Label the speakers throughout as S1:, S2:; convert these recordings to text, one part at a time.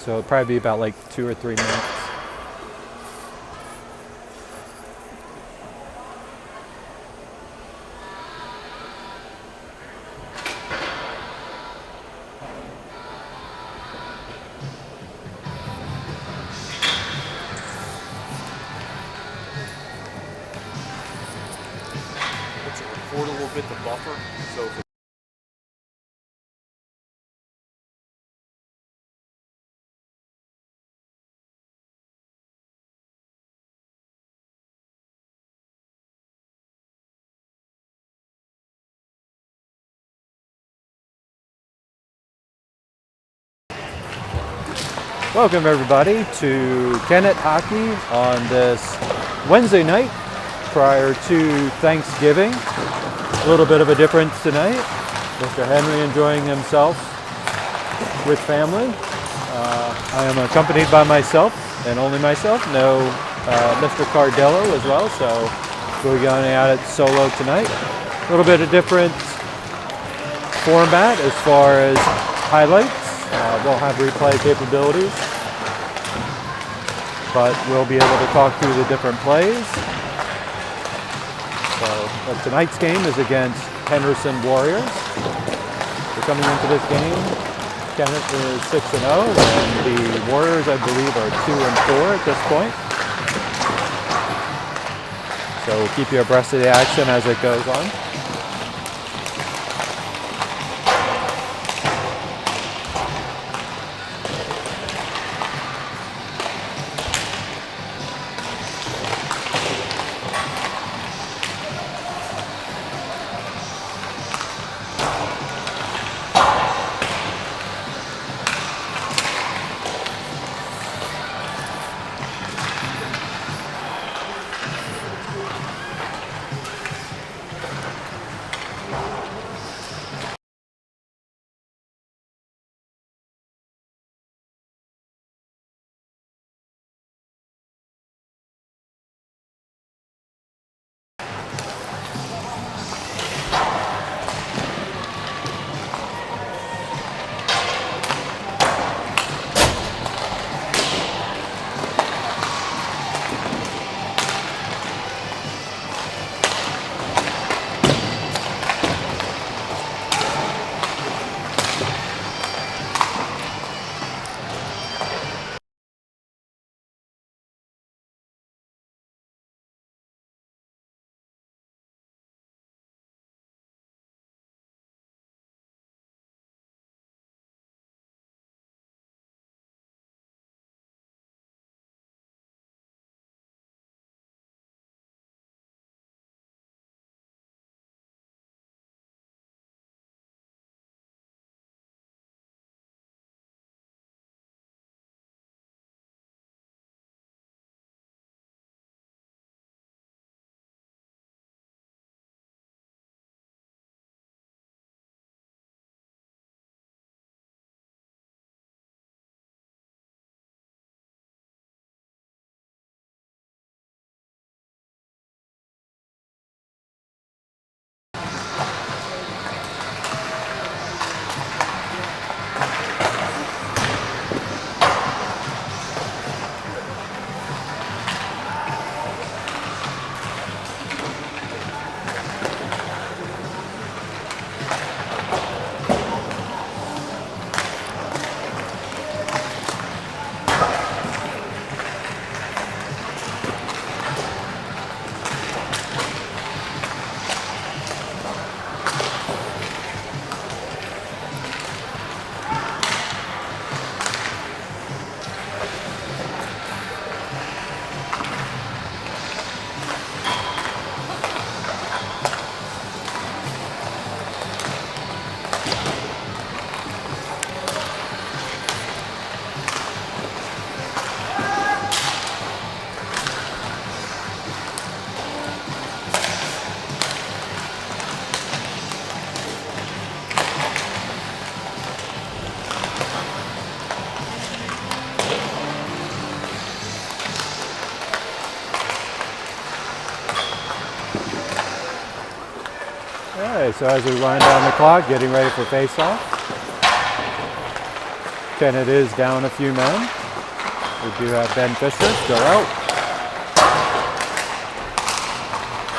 S1: so it'll probably be about like 2 or 3 minutes.
S2: Let's record a little bit the buffer. So if
S1: Welcome everybody to Kennet Hockey on this Wednesday night prior to Thanksgiving. A little bit of a difference tonight. Mr. Henry enjoying himself with family. I am accompanied by myself and only myself. No Mr. Cardello as well, so we're going at it solo tonight. A little bit of different format as far as highlights. We'll have replay capabilities, but we'll be able to talk through the different plays. So tonight's game is against Henderson Warriors. We're coming into this game. Kenneth is 6-0, and the Warriors, I believe, are 2-4 at this point. So we'll keep you abreast of the action as it goes on. So as we wind down the clock, getting ready for face-off. Kennett is down a few men. We do have Ben Fisher still out.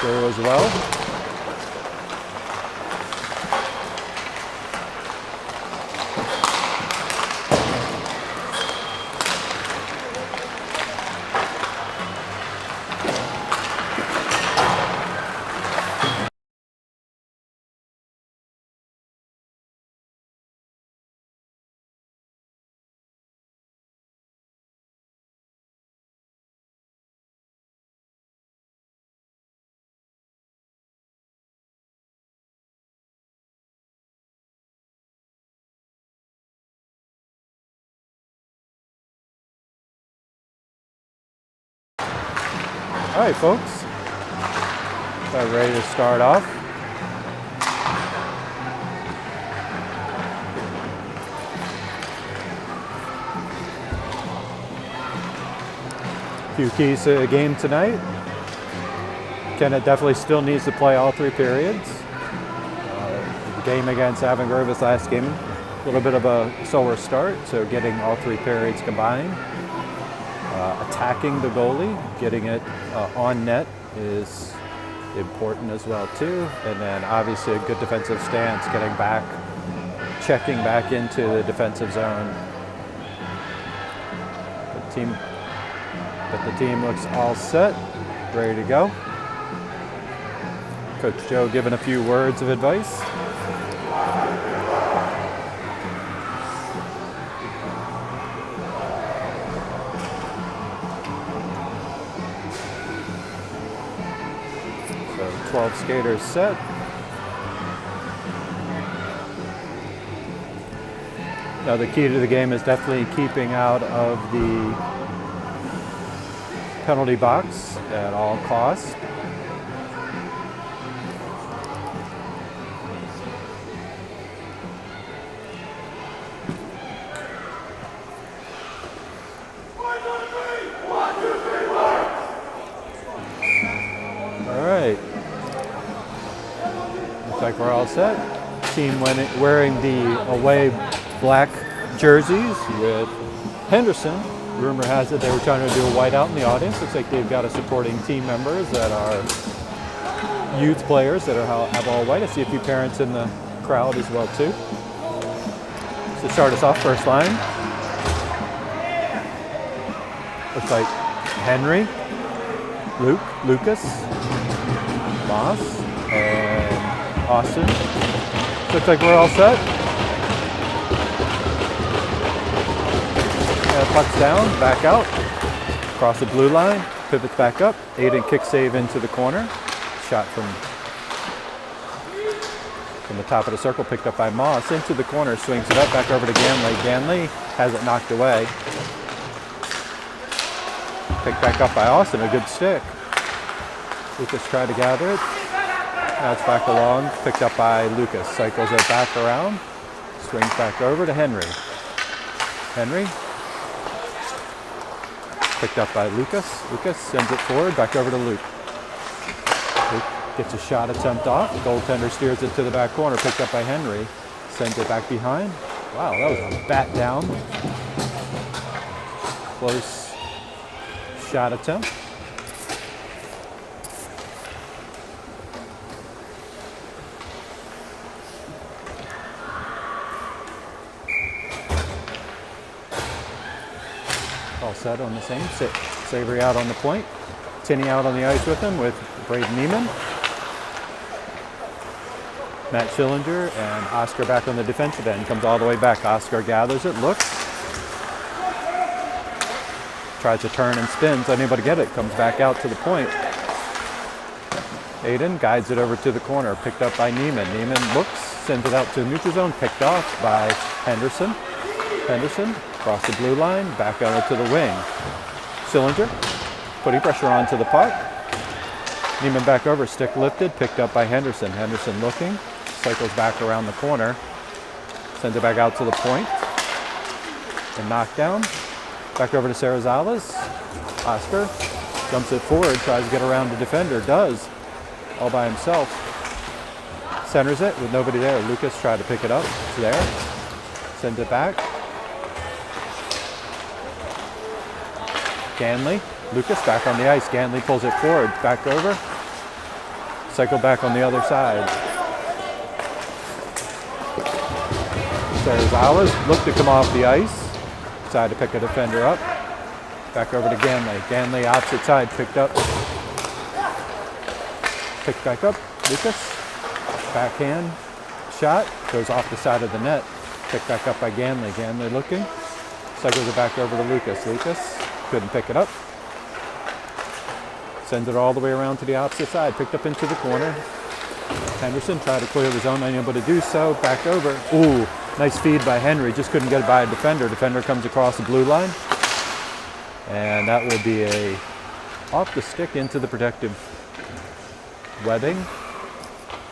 S1: There as well. All right, folks. About ready to start off. A few keys to the game tonight. Kennett definitely still needs to play all 3 periods. The game against Avangard this last game, a little bit of a slower start, so getting all 3 periods combined. Attacking the goalie, getting it on net is important as well too. And then obviously a good defensive stance, getting back, checking back into the defensive zone. But the team looks all set, ready to go. Coach Joe giving a few words of advice. So 12 skaters set. Now the key to the game is definitely keeping out of the penalty box at all costs. Like we're all set. Team wearing the away black jerseys with Henderson. Rumor has it they were trying to do a whiteout in the audience. Looks like they've got a supporting team members that are youth players that have all white. I see a few parents in the crowd as well too. So start us off, first line. Looks like Henry, Lucas, Moss, and Austin. Looks like we're all set. Pucks down, back out, across the blue line, pivots back up. Aiden kick save into the corner. Shot from the top of the circle, picked up by Moss. Into the corner, swings it up, back over to Ganley. Ganley has it knocked away. Picked back up by Austin, a good stick. Lucas tried to gather it. Now it's back along, picked up by Lucas. Cycles it back around, swings back over to Henry. Henry, picked up by Lucas. Lucas sends it forward, back over to Luke. Luke gets a shot attempt off. The goaltender steers it to the back corner, picked up by Henry. Sends it back behind. Wow, that was a bat down. Close shot attempt. All set on the same. Savory out on the point. Tinney out on the ice with him with Braden Neiman. Matt Schillinger and Oscar back on the defensive end. Comes all the way back. Oscar gathers it, looks. Tries to turn and spins. Unable to get it. Comes back out to the point. Aiden guides it over to the corner. Picked up by Neiman. Neiman looks. Sends it out to the neutral zone. Picked off by Henderson. Henderson across the blue line, back out to the wing. Schillinger putting pressure onto the puck. Neiman back over, stick lifted, picked up by Henderson. Henderson looking, cycles back around the corner, sends it back out to the point. And knockdown. Back over to Sarazales. Oscar jumps it forward, tries to get around the defender, does, all by himself. Centers it with nobody there. Lucas tried to pick it up, it's there. Sends it back. Ganley, Lucas back on the ice. Ganley pulls it forward, back over. Cycle back on the other side. Serzawas looked to come off the ice. Decided to pick a defender up. Back over to Ganley. Ganley opposite side, picked up. Picked back up. Lucas. Backhand shot. Goes off the side of the net. Picked back up by Ganley. Ganley looking. Cycles it back over to Lucas. Lucas couldn't pick it up. Sends it all the way around to the opposite side. Picked up into the corner. Henderson tried to clear the zone, unable to do so. Back over. Ooh, nice feed by Henry. Just couldn't get it by a defender. Defender comes across the blue line. And that will be a off the stick into the protective webbing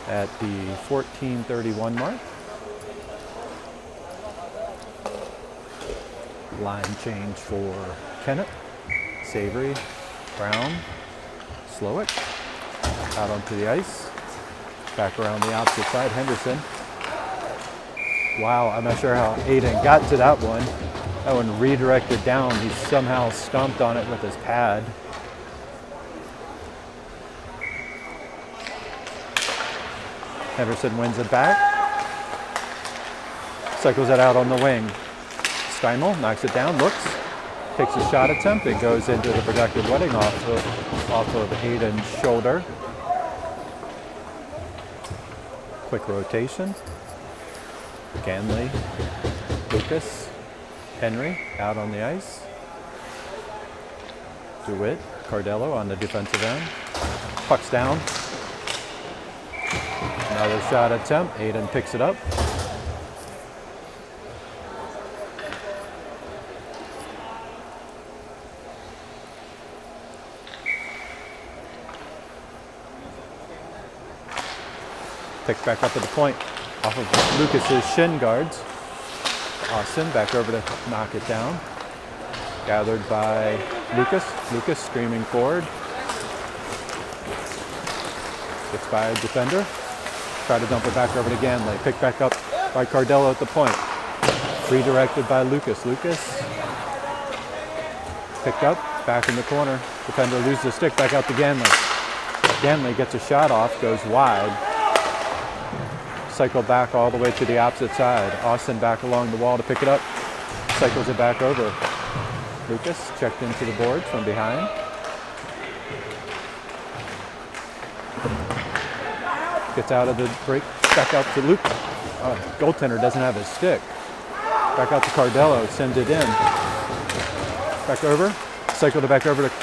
S1: at the 14:31 mark. Line change for Kennett, Savory, Brown, Slowick, out onto the ice, back around the opposite side, Henderson. Wow, I'm not sure how Aiden got to that one. That one redirected down. He somehow stomped on it with his pad. Henderson wins it back. Cycles it out on the wing. Steimel knocks it down, looks, takes a shot attempt. It goes into the protective webbing off of Aiden's shoulder. Quick rotation. Ganley, Lucas, Henry out on the ice. DeWitt, Cardello on the defensive end. Puck's down. Another shot attempt. Aiden picks it up. Picked back up at the point off of Lucas's shin guards. Austin back over to knock it down. Gathered by Lucas. Lucas streaming forward. Gets by a defender. Try to dump it back over to Ganley. Picked back up by Cardello at the point. Redirected by Lucas. Lucas picked up, back in the corner. Defender loses the stick, back out to Ganley. Ganley gets a shot off, goes wide. Cycle back all the way to the opposite side. Austin back along the wall to pick it up. Cycles it back over. Lucas checked into the boards from behind. Gets out of the break. Back out to Luke. Goaltender doesn't have his stick. Back out to Cardello. Sends it in. Back over. Cycled it back over to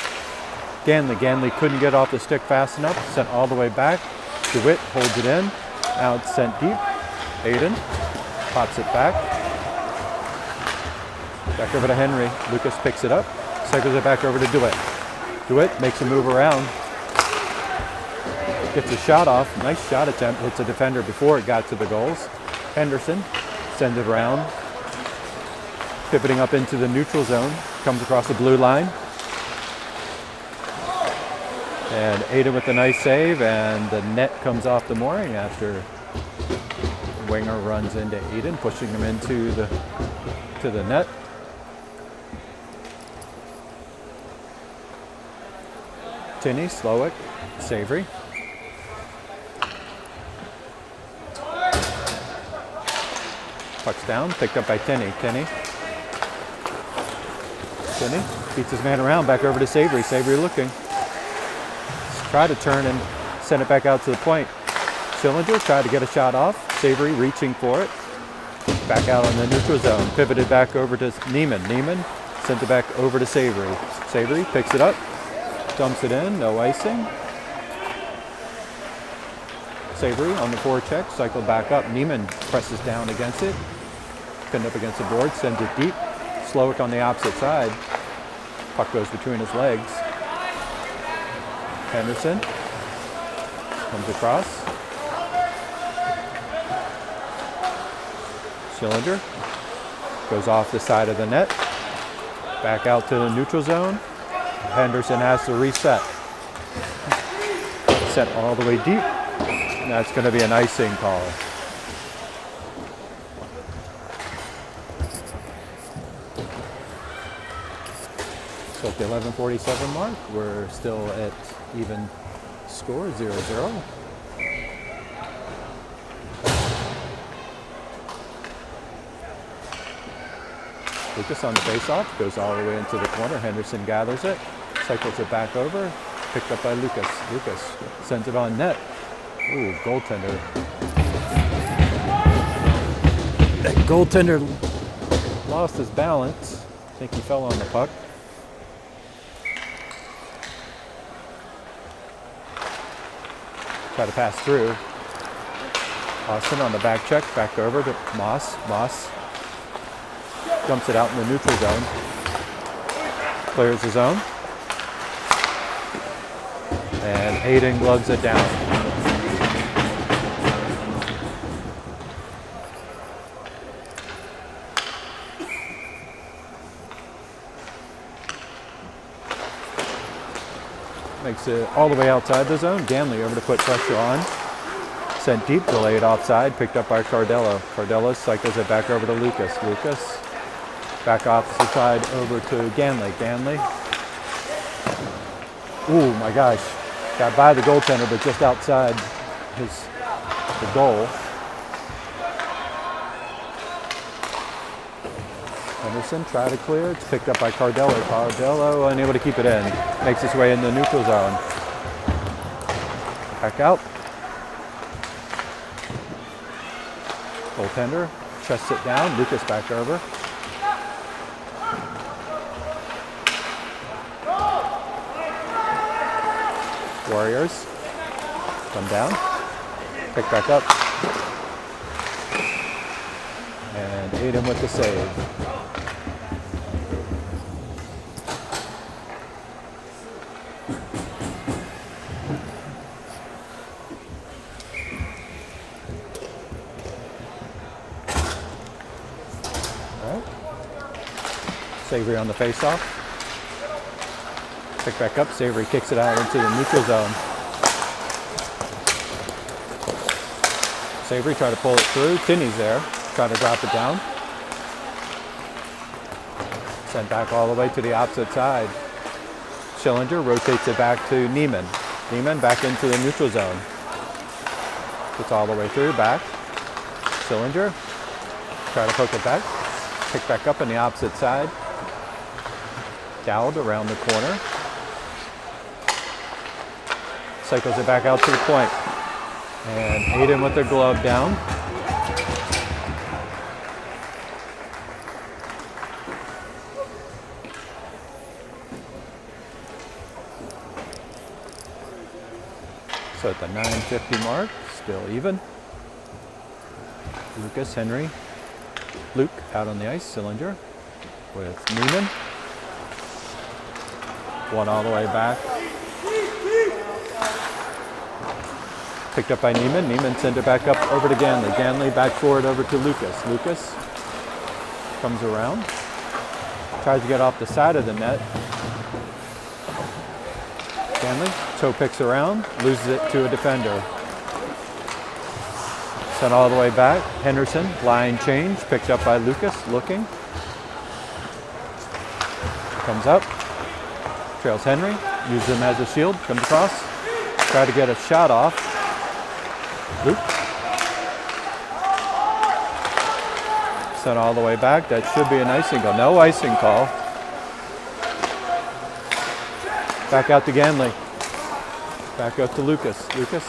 S1: Ganley. Ganley couldn't get off the stick fast enough. Sent all the way back. DeWitt holds it in. Now it's sent deep. Aiden pops it back. Back over to Henry. Lucas picks it up. Cycles it back over to DeWitt. DeWitt makes a move around. Gets a shot off. Nice shot attempt. Hits a defender before it got to the goals. Henderson sends it around. Pivoting up into the neutral zone. Comes across the blue line. And Aiden with a nice save, and the net comes off the mooring after Winger runs into Aiden, pushing him into the net. Tinney, Slowick, Savory. Puck's down, picked up by Tinney. Tinney beats his man around, back over to Savory. Savory looking. Try to turn and send it back out to the point. Schillinger tried to get a shot off. Savory reaching for it. Back out on the neutral zone. Pivoted back over to Neiman. Neiman sent it back over to Savory. Savory picks it up. Dumps it in. No icing. Savory on the forecheck. Cycled back up. Neiman presses down against it. Pinned up against the board. Sends it deep. Slowick on the opposite side. Puck goes between his legs. Henderson comes across. Schillinger goes off the side of the net. Back out to the neutral zone. Henderson has to reset. Set all the way deep. And that's going to be an icing call. So at the 11:47 mark, we're still at even score, 0-0. Lucas on the face-off, goes all the way into the corner. Henderson gathers it, cycles it back over, picked up by Lucas. Lucas sends it on net. Ooh, goaltender. That goaltender lost his balance. I think he fell on the puck. Try to pass through. Austin on the back check, back over to Moss. Moss dumps it out in the neutral zone. Clears the zone. And Hayden gloves it down. Makes it all the way outside the zone. Ganley over to put pressure on. Sent deep, delayed offside, picked up by Cardello. Cardello cycles it back over to Lucas. Lucas back opposite side over to Ganley. Ganley. Ooh, my gosh. Got by the goaltender, but just outside the goal. Henderson tried to clear. It's picked up by Cardello. Cardello unable to keep it in. Makes his way in the neutral zone. Back out. Goaltender chests it down. Lucas back over. Warriors come down. Pick back up. And Aiden with the save. Savory on the face-off. Pick back up. Savory kicks it out into the neutral zone. Savory try to pull it through. Tinney's there. Try to drop it down. Sent back all the way to the opposite side. Schillinger rotates it back to Neiman. Neiman back into the neutral zone. Gets all the way through. Back. Schillinger. Try to poke it back. Pick back up on the opposite side. Dowd around the corner. Cycles it back out to the point. And Aiden with the glove down. So at the 9:50 mark, still even. Lucas, Henry, Luke out on the ice, Schillinger with Neiman. One all the way back. Picked up by Neiman. Neiman sent it back up over to Ganley. Ganley back forward over to Lucas. Lucas comes around. Tries to get off the side of the net. Ganley toe picks around. Loses it to a defender. Sent all the way back. Henderson, line change. Picked up by Lucas, looking. Comes up. Trails Henry, uses him as a shield, comes across, try to get a shot off. Luke. Sent all the way back, that should be an icing call. No icing call. Back out to Ganley. Back up to Lucas. Lucas.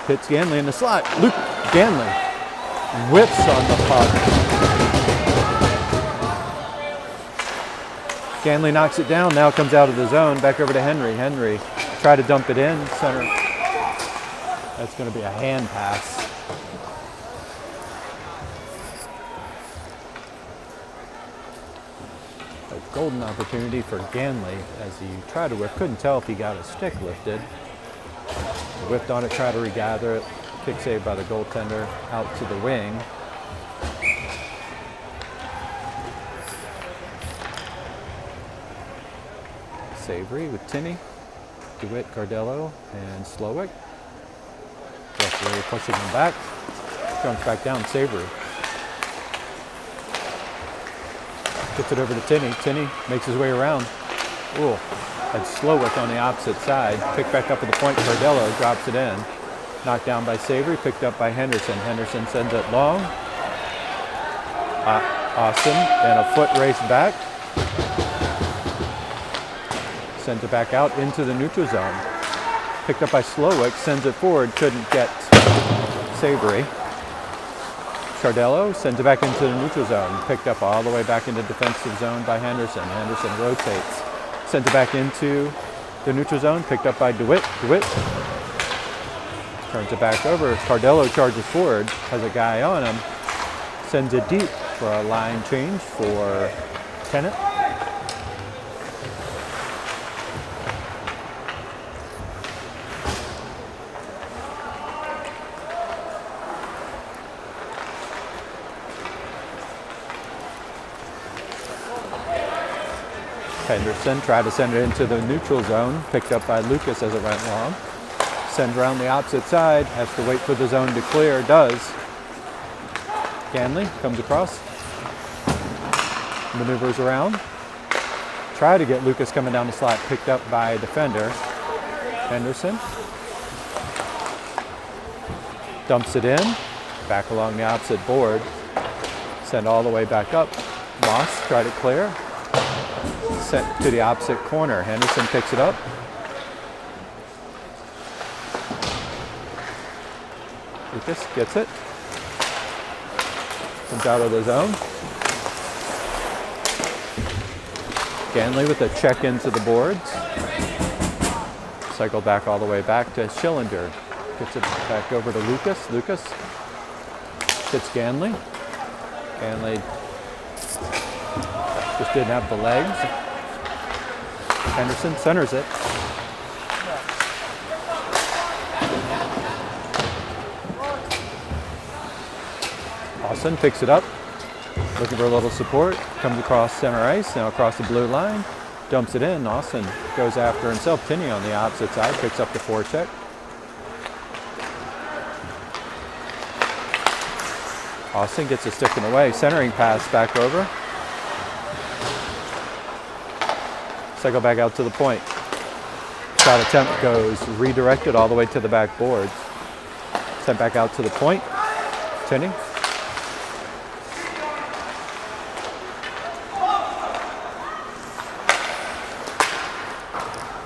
S1: Hits Ganley in the slot. Luke Ganley whips on the puck. Ganley knocks it down, now comes out of the zone, back over to Henry. Henry try to dump it in, center. That's going to be a hand pass. A golden opportunity for Ganley as he tried to whip. Couldn't tell if he got his stick lifted. Whipped on it, tried to regather it. Kick save by the goaltender out to the wing. Savory with Tinney, DeWitt, Cardello, and Slowick. Referee pushing him back. Jumps back down, Savory. Gets it over to Tinney. Tinney makes his way around. Ooh, and Slowick on the opposite side. Picked back up at the point. Cardello drops it in. Knocked down by Savory. Picked up by Henderson. Henderson sends it long. Austin and a foot race back. Sends it back out into the neutral zone. Picked up by Slowick. Sends it forward. Couldn't get Savory. Cardello sends it back into the neutral zone. Picked up all the way back into defensive zone by Henderson. Henderson rotates. Sends it back into the neutral zone. Picked up by DeWitt. DeWitt turns it back over. Cardello charges forward. Has a guy on him. Sends it deep for a line change for Kennett. Henderson tried to send it into the neutral zone, picked up by Lucas as it went long. Sends around the opposite side, has to wait for the zone to clear, does. Ganley comes across, maneuvers around. Try to get Lucas coming down the slot, picked up by a defender. Henderson dumps it in, back along the opposite board. Send all the way back up. Moss tried to clear. Sent to the opposite corner. Henderson picks it up. Lucas gets it. Comes out of the zone. Ganley with a check into the boards. Cycle back all the way back to Schillinger. Gets it back over to Lucas. Lucas hits Ganley. Ganley just didn't have the legs. Henderson centers it. Austin picks it up, looking for a little support, comes across center ice, now across the blue line, dumps it in. Austin goes after himself. Tinney on the opposite side, picks up the forecheck. Austin gets a stick in the way, centering pass back over. Cycle back out to the point. Shot attempt goes redirected all the way to the back boards. Sent back out to the point. Tinney.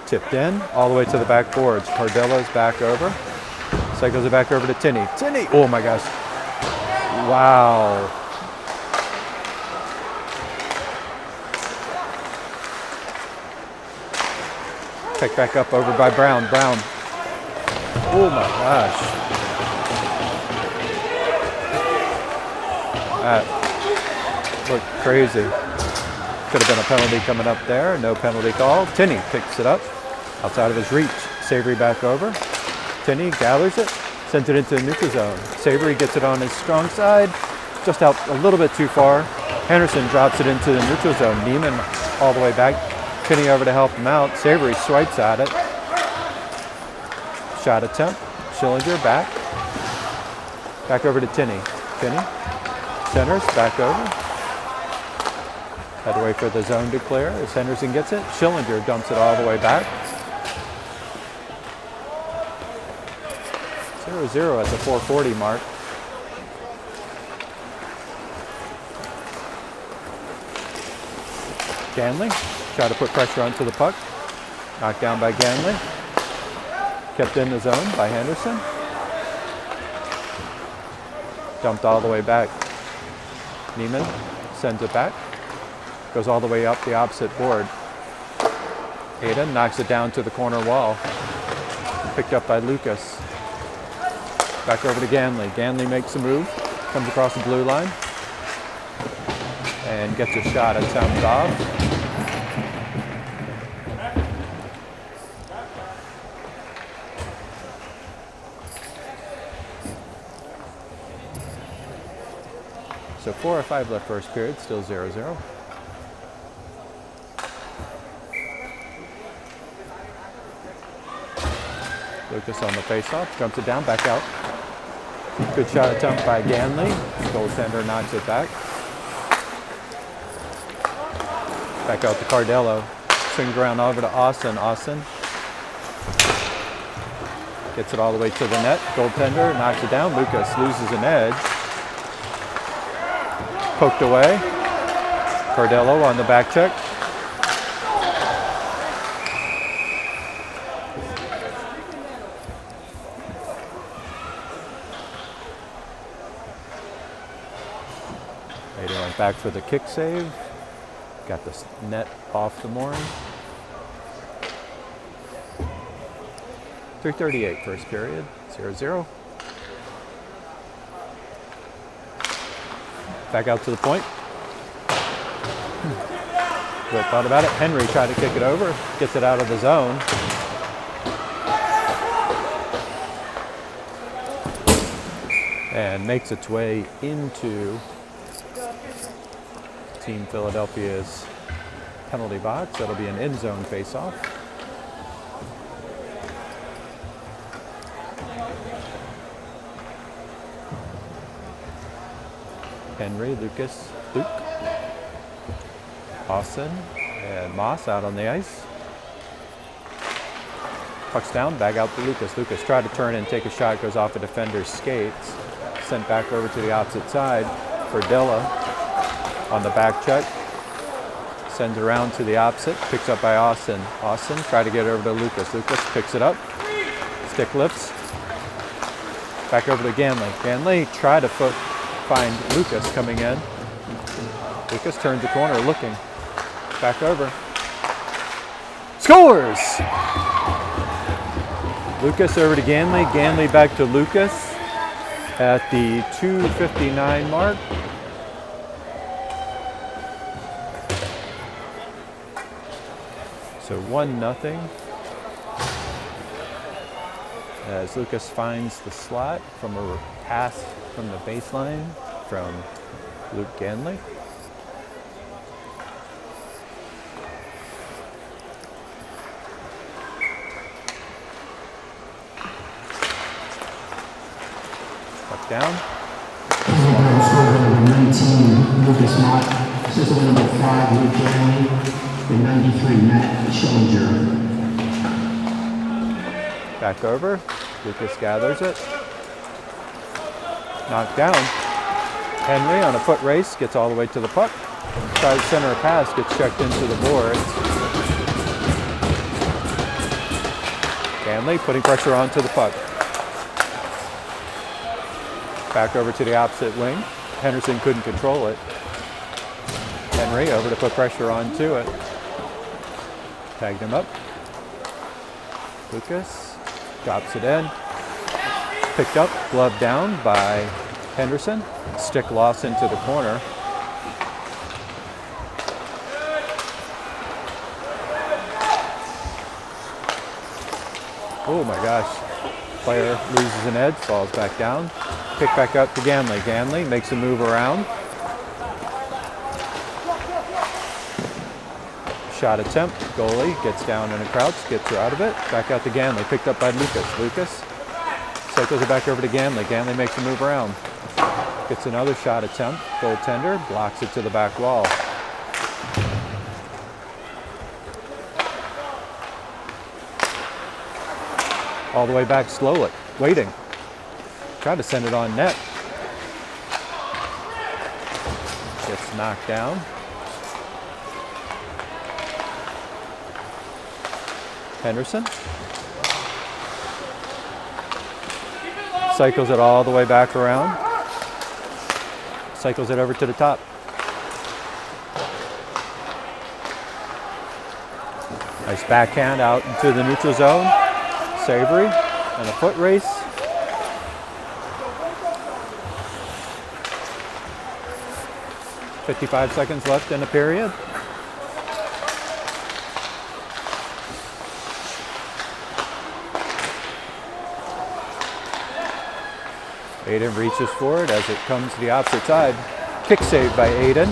S1: Tipped in all the way to the back boards. Cardello's back over. Cycles it back over to Tinney. Tinney! Oh my gosh. Wow. Picked back up over by Brown. Brown. Oh my gosh. That looked crazy. Could have been a penalty coming up there. No penalty call. Tinney picks it up outside of his reach. Savory back over. Tinney gathers it. Sends it into the neutral zone. Savory gets it on his strong side. Just out a little bit too far. Henderson drops it into the neutral zone. Neiman all the way back. Tinney over to help him out. Savory swipes at it. Shot attempt. Schillinger back. Back over to Tinney. Tinney centers back over. Had to wait for the zone to clear as Henderson gets it. Schillinger dumps it all the way back. 0-0 at the 440 mark. Ganley tried to put pressure onto the puck. Knocked down by Ganley. Kept in the zone by Henderson. Dumped all the way back. Neiman sends it back. Goes all the way up the opposite board. Aiden knocks it down to the corner wall. Picked up by Lucas. Back over to Ganley. Ganley makes a move. Comes across the blue line. And gets a shot attempt off. So 4:05 left first period, still 0-0. Lucas on the faceoff, jumps it down, back out. Good shot attempt by Ganley. Goaltender knocks it back. Back out to Cardello. Swings around over to Austin. Austin gets it all the way to the net. Goaltender knocks it down. Lucas loses an edge. Poked away. Cardello on the back check. Aiden went back for the kick save. Got the net off the mooring. 3:38 first period, 0-0. Back out to the point. Good thought about it. Henry tried to kick it over, gets it out of the zone. And makes its way into Team Philadelphia's penalty box. That'll be an end zone face-off. Henry, Lucas, Luke, Austin, and Moss out on the ice. Puck's down, bag out to Lucas. Lucas tried to turn and take a shot, goes off a defender's skates. Sent back over to the opposite side for Dilla on the back check. Sends around to the opposite, picks up by Austin. Austin tried to get over to Lucas. Lucas picks it up, stick lifts. Back over to Ganley. Ganley tried to find Lucas coming in. Lucas turns the corner looking. Back over. Scores! Lucas over to Ganley. Ganley back to Lucas at the 2:59 mark. So 1-0. As Lucas finds the slot from a pass from the baseline from Luke Ganley. Puck down.
S3: Number 19, Lucas Mott. Assistant number 5, Luke Ganley. The 93, Matt Schillinger.
S1: Back over. Lucas gathers it. Knocked down. Henry on a foot race gets all the way to the puck. Side center pass gets checked into the boards. Ganley putting pressure onto the puck. Back over to the opposite wing. Henderson couldn't control it. Henry over to put pressure onto it. Tagged him up. Lucas drops it in. Picked up, glove down by Henderson. Stick lost into the corner. Oh my gosh. Player loses an edge, falls back down. Pick back up to Ganley. Ganley makes a move around. Shot attempt. Goalie gets down in a crouch, gets her out of it. Back out to Ganley. Picked up by Lucas. Lucas cycles it back over to Ganley. Ganley makes a move around. Gets another shot attempt. Goaltender blocks it to the back wall. All the way back slowly, waiting. Tried to send it on net. Gets knocked down. Henderson. Cycles it all the way back around. Cycles it over to the top. Nice backhand out into the neutral zone. Savory and a foot race. .55 seconds left in the period. Aiden reaches for it as it comes to the opposite side. Kick save by Aiden.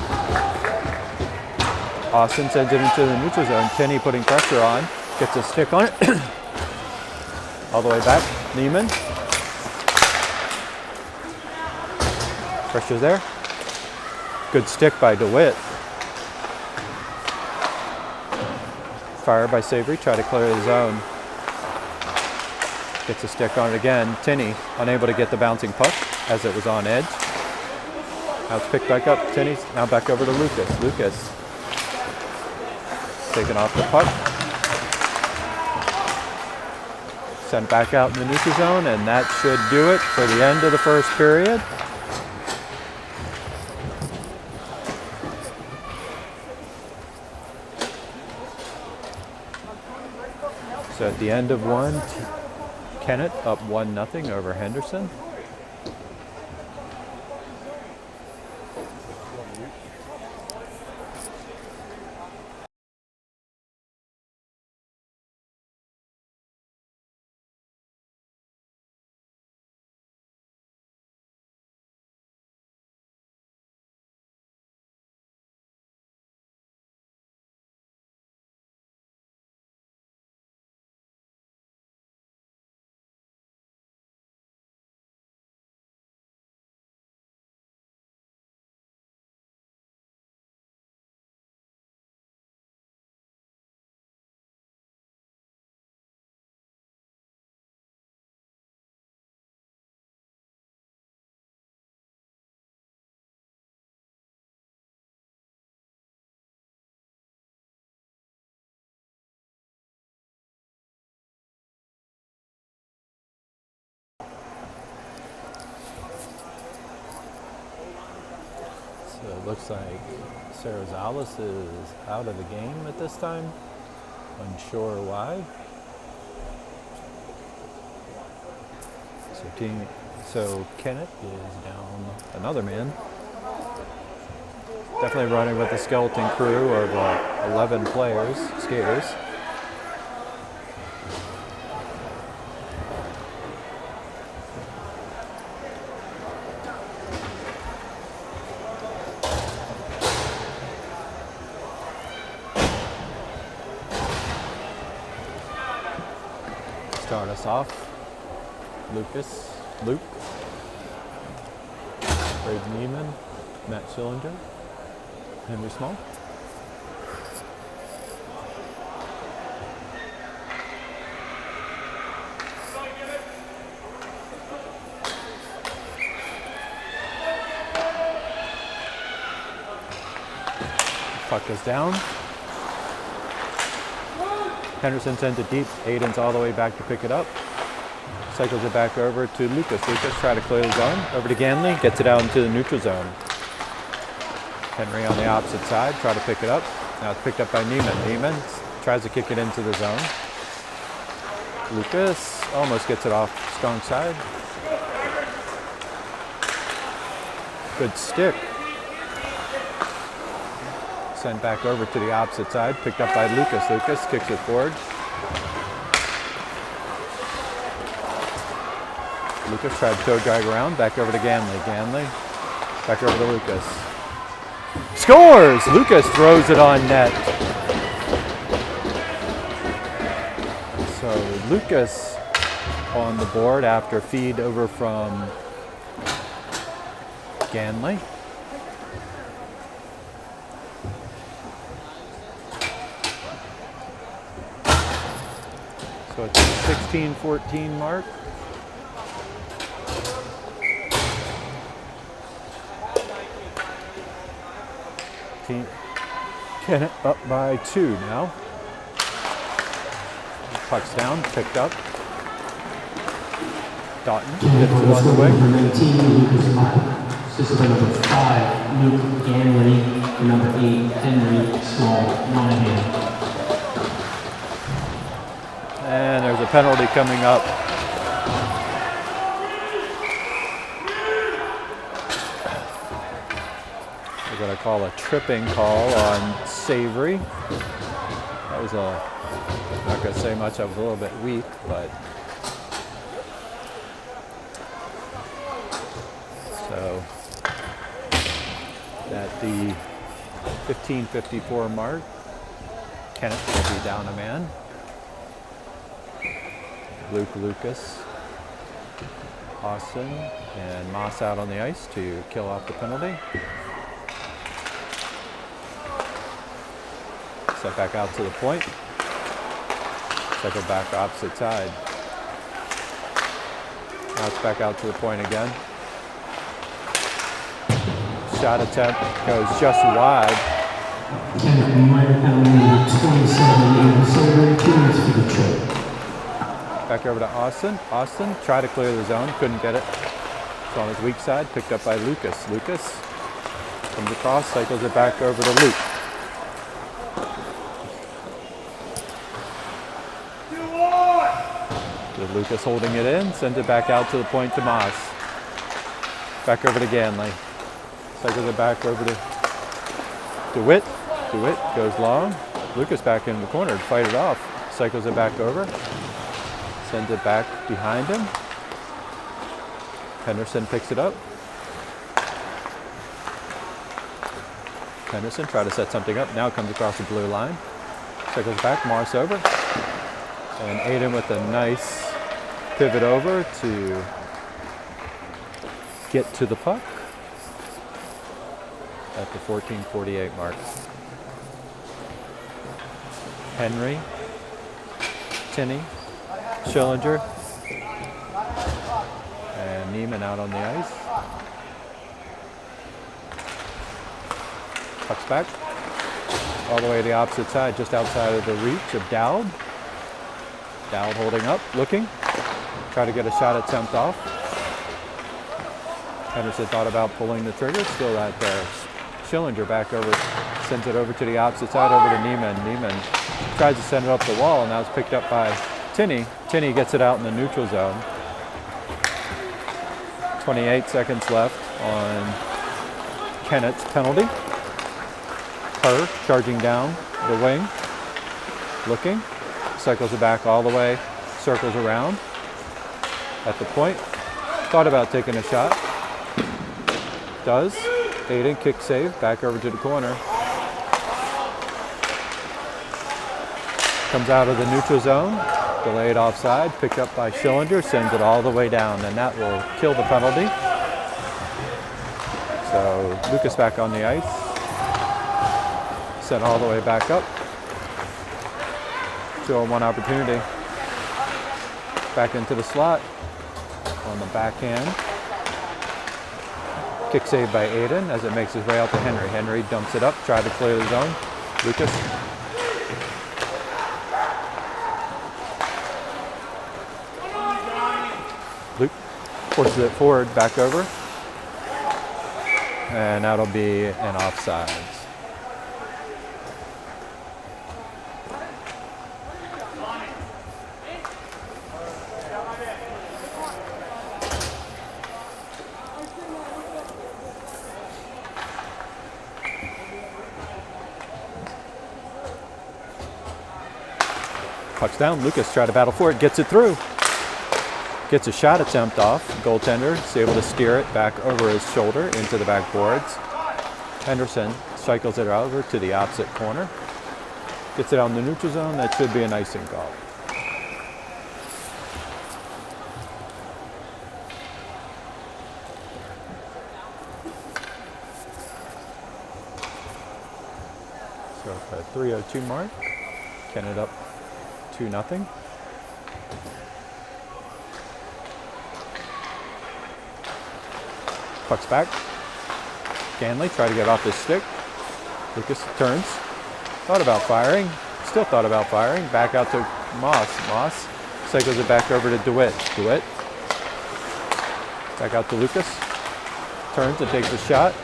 S1: Austin sends it into the neutral zone. Tenney putting pressure on. Gets a stick on it. All the way back. Neiman. Pressure's there. Good stick by DeWitt. Fire by Savory, try to clear the zone. Gets a stick on it again. Tinney unable to get the bouncing puck as it was on edge. Now it's picked back up. Tinney's now back over to Lucas. Lucas taking off the puck. Sent back out in the neutral zone, and that should do it for the end of the first period. So at the end of one, Kennett up 1-0 over Henderson. So it looks like Sarazales is out of the game at this time. Unsure why. So Kennett is down another man. Definitely running with a skeleton crew of 11 players, skaters. Start us off. Luke, Braden Neiman, Matt Schillinger, Henry Small. Puck goes down. Henderson sends it deep. Aiden's all the way back to pick it up. Cycles it back over to Lucas. Lucas try to clear the zone. Over to Ganley. Gets it out into the neutral zone. Henry on the opposite side. Try to pick it up. Now it's picked up by Neiman. Neiman tries to kick it into the zone. Lucas almost gets it off strong side. Good stick. Sent back over to the opposite side. Picked up by Lucas. Lucas kicks it forward. Lucas tried to toe drag around, back over to Ganley. Ganley, back over to Lucas. Scores! Lucas throws it on net. So Lucas on the board after feed over from Ganley. So it's a 16-14 mark. Kennett up by 2 now. Puck's down, picked up. Dotton gets it on the wing.
S3: Number 19, Lucas Mott. Assistant number 5, Luke Ganley. Number 8, Henry Small Monahan.
S1: And there's a penalty coming up. We're going to call a tripping call on Savory. That was I'm not going to say much, I was a little bit weak, but so at the 15:54 mark, Kennett will be down a man. Lucas, Austin, and Moss out on the ice to kill off the penalty. Set back out to the point. Cycle back opposite side. Now it's back out to the point again. Shot attempt goes just wide.
S3: Kenneth minor penalty 27, so very 2 minutes for the trip.
S1: Back over to Austin. Austin tried to clear the zone, couldn't get it. It's on his weak side, picked up by Lucas. Lucas comes across, cycles it back over to Luke. With Lucas holding it in, sends it back out to the point to Moss. Back over to Ganley. Cycles it back over to DeWitt. DeWitt goes long. Lucas back in the corner to fight it off. Cycles it back over. Sends it back behind him. Henderson picks it up. Henderson tried to set something up. Now comes across the blue line. Cycles back. Morris over. And Aiden with a nice pivot over to get to the puck at the 14:48 mark. Henry, Tinney, Schillinger, and Neiman out on the ice. Puck's back all the way to the opposite side, just outside of the reach of Dowd. Dowd holding up, looking, try to get a shot attempt off. Henderson thought about pulling the trigger, still out there. Schillinger back over, sends it over to the opposite side, over to Neiman. Neiman tries to send it up the wall, and now it's picked up by Tinney. Tinney gets it out in the neutral zone. 28 seconds left on Kennett's penalty. Kerr charging down the wing, looking, cycles it back all the way, circles around at the point. Thought about taking a shot. Does. Aiden kick save, back over to the corner. Comes out of the neutral zone, delayed offside, picked up by Schillinger, sends it all the way down, and that will kill the penalty. So Lucas back on the ice. Sent all the way back up. 2-on-1 opportunity. Back into the slot on the backhand. Kick saved by Aiden as it makes his way out to Henry. Henry dumps it up, tried to clear the zone. Lucas. Luke forces it forward, back over. And that'll be an offsides. Puck's down. Lucas tried to battle for it, gets it through. Gets a shot attempt off. Goaltender is able to steer it back over his shoulder into the backboards. Henderson cycles it over to the opposite corner. Gets it out in the neutral zone. That should be an icing call. So at the 3:02 mark, Kennett up 2-0. Puck's back. Ganley tried to get off his stick. Lucas turns. Thought about firing. Still thought about firing. Back out to Moss. Moss cycles it back over to DeWitt. DeWitt. Back out to Lucas. Turns and takes a shot.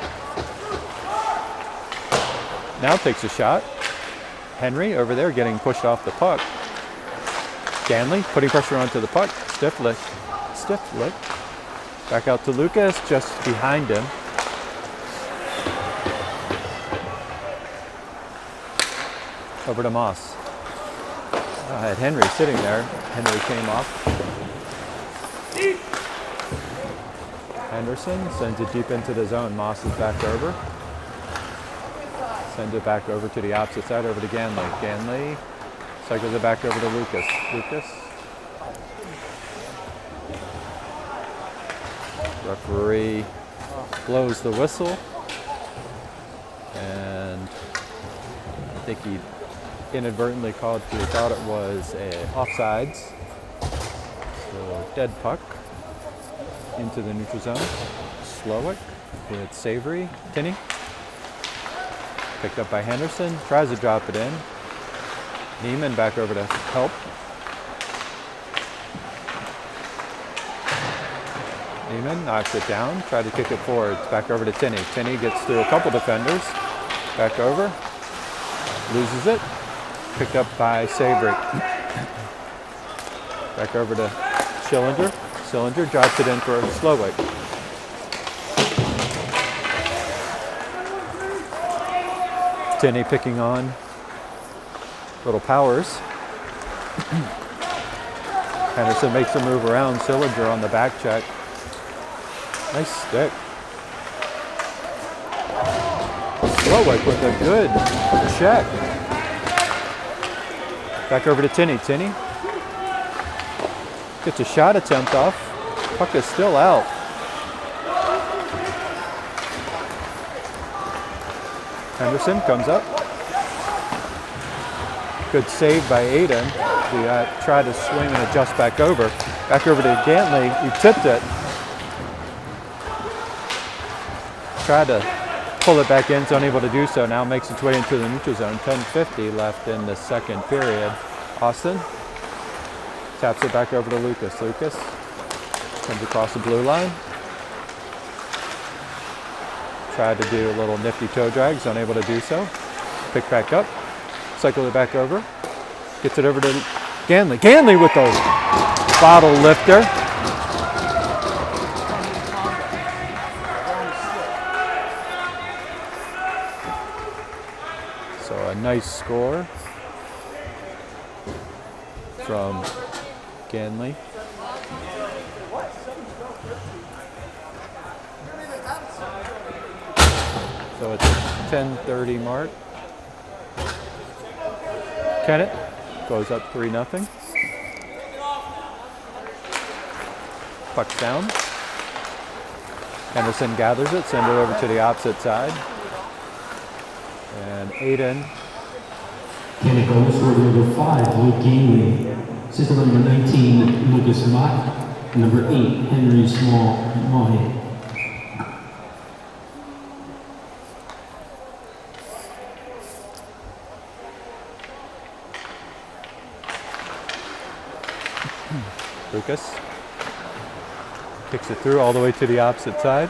S1: Now takes a shot. Henry over there getting pushed off the puck. Ganley putting pressure onto the puck. Stiff lick. Stiff lick. Back out to Lucas, just behind him. Over to Moss. Had Henry sitting there. Henry came off. Henderson sends it deep into the zone. Moss is back over. Sends it back over to the opposite side, over to Ganley. Ganley cycles it back over to Lucas. Lucas. Referee blows the whistle. And I think he inadvertently called to, thought it was a offsides. So dead puck into the neutral zone. Slowick with Savory. Tinney. Picked up by Henderson. Tries to drop it in. Neiman back over to help. Neiman knocks it down. Tried to kick it forward. It's back over to Tinney. Tinney gets through a couple defenders. Back over. Loses it. Picked up by Savory. Back over to Schillinger. Schillinger drops it in for Slowick. Tinney picking on little Powers. Henderson makes a move around. Schillinger on the back check. Nice stick. Slowick with a good check. Back over to Tinney. Tinney gets a shot attempt off. Puck is still out. Henderson comes up. Good save by Aiden. He tried to swing and adjust back over. Back over to Gantley. He tipped it. Tried to pull it back in, so unable to do so. Now makes its way into the neutral zone. 10:50 left in the second period. Austin taps it back over to Lucas. Lucas comes across the blue line. Tried to do a little nifty toe drags, unable to do so. Pick back up, cycle it back over. Gets it over to Ganley. Ganley with the bottle lifter. So a nice score from Ganley. So it's a 10:30 mark. Kennett goes up 3-0. Puck's down. Henderson gathers it, sends it over to the opposite side. And Aiden.
S3: Kennett goes for number 5, Luke Ganley. Assistant number 19, Lucas Mott. Number 8, Henry Small-Mahe.
S1: Lucas kicks it through all the way to the opposite side.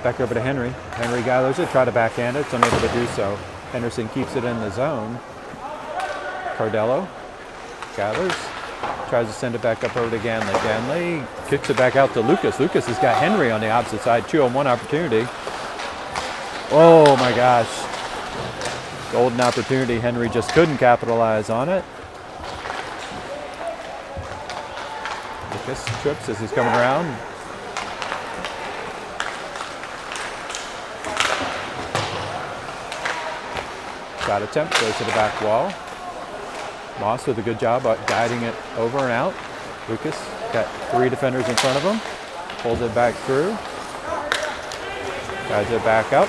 S1: Back over to Henry. Henry gathers it, try to backhand it, it's unable to do so. Henderson keeps it in the zone. Cardello gathers, tries to send it back up over to Ganley. Ganley kicks it back out to Lucas. Lucas has got Henry on the opposite side, 2-on-1 opportunity. Oh my gosh. Golden opportunity. Henry just couldn't capitalize on it. Lucas trips as he's coming around. Shot attempt, goes to the back wall. Moss with a good job guiding it over and out. Lucas got 3 defenders in front of him. Pulls it back through. Guides it back up.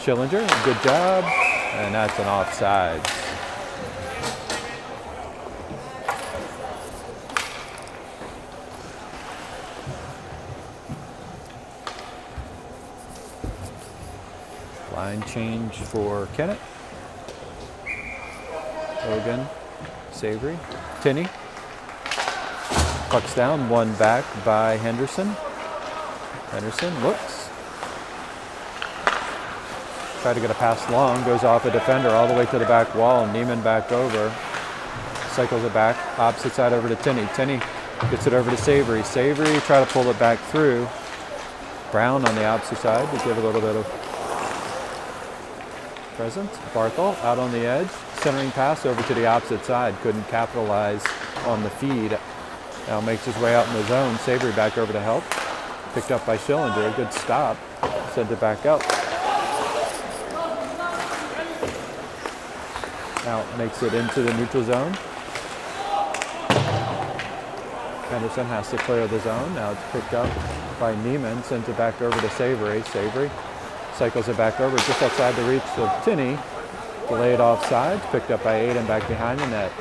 S1: Schillinger, good job, and that's an offside. Line change for Kennett. Hogan, Savory, Tinney. Puck's down, 1 back by Henderson. Henderson looks. Try to get a pass long, goes off a defender all the way to the back wall. Neiman back over, cycles it back, opposite side over to Tinney. Tinney gets it over to Savory. Savory try to pull it back through. Brown on the opposite side to give a little bit of presence. Barthel out on the edge, centering pass over to the opposite side. Couldn't capitalize on the feed. Now makes his way out in the zone. Savory back over to help. Picked up by Schillinger, a good stop. sends it back up. Now it makes it into the neutral zone. Henderson has to clear the zone. Now it's picked up by Neiman, sends it back over to Savory. Savory cycles it back over just outside the reach of Tinney. Delayed offside, picked up by Aiden back behind the net.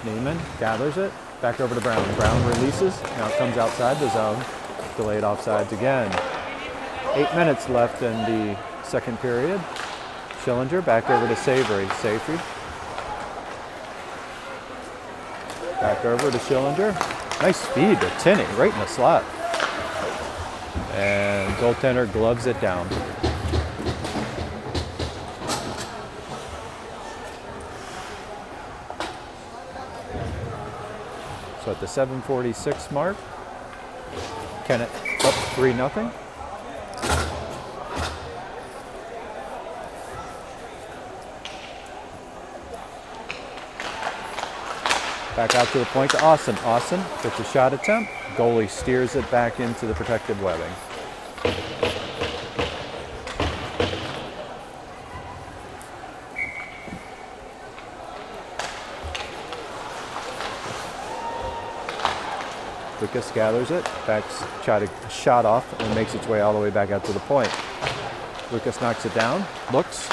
S1: Neiman gathers it, back over to Brown. Brown releases, now it comes outside the zone. Delayed offsides again. 8 minutes left in the second period. Schillinger back over to Savory. Savory back over to Schillinger. Nice feed to Tinney, right in the slot. And goaltender gloves it down. So at the 7:46 mark, Kennett up 3-0. Back out to the point to Austin. Austin gets a shot attempt. Goalie steers it back into the protected webbing. Lucas gathers it, backs shot off, and makes its way all the way back out to the point. Lucas knocks it down, looks,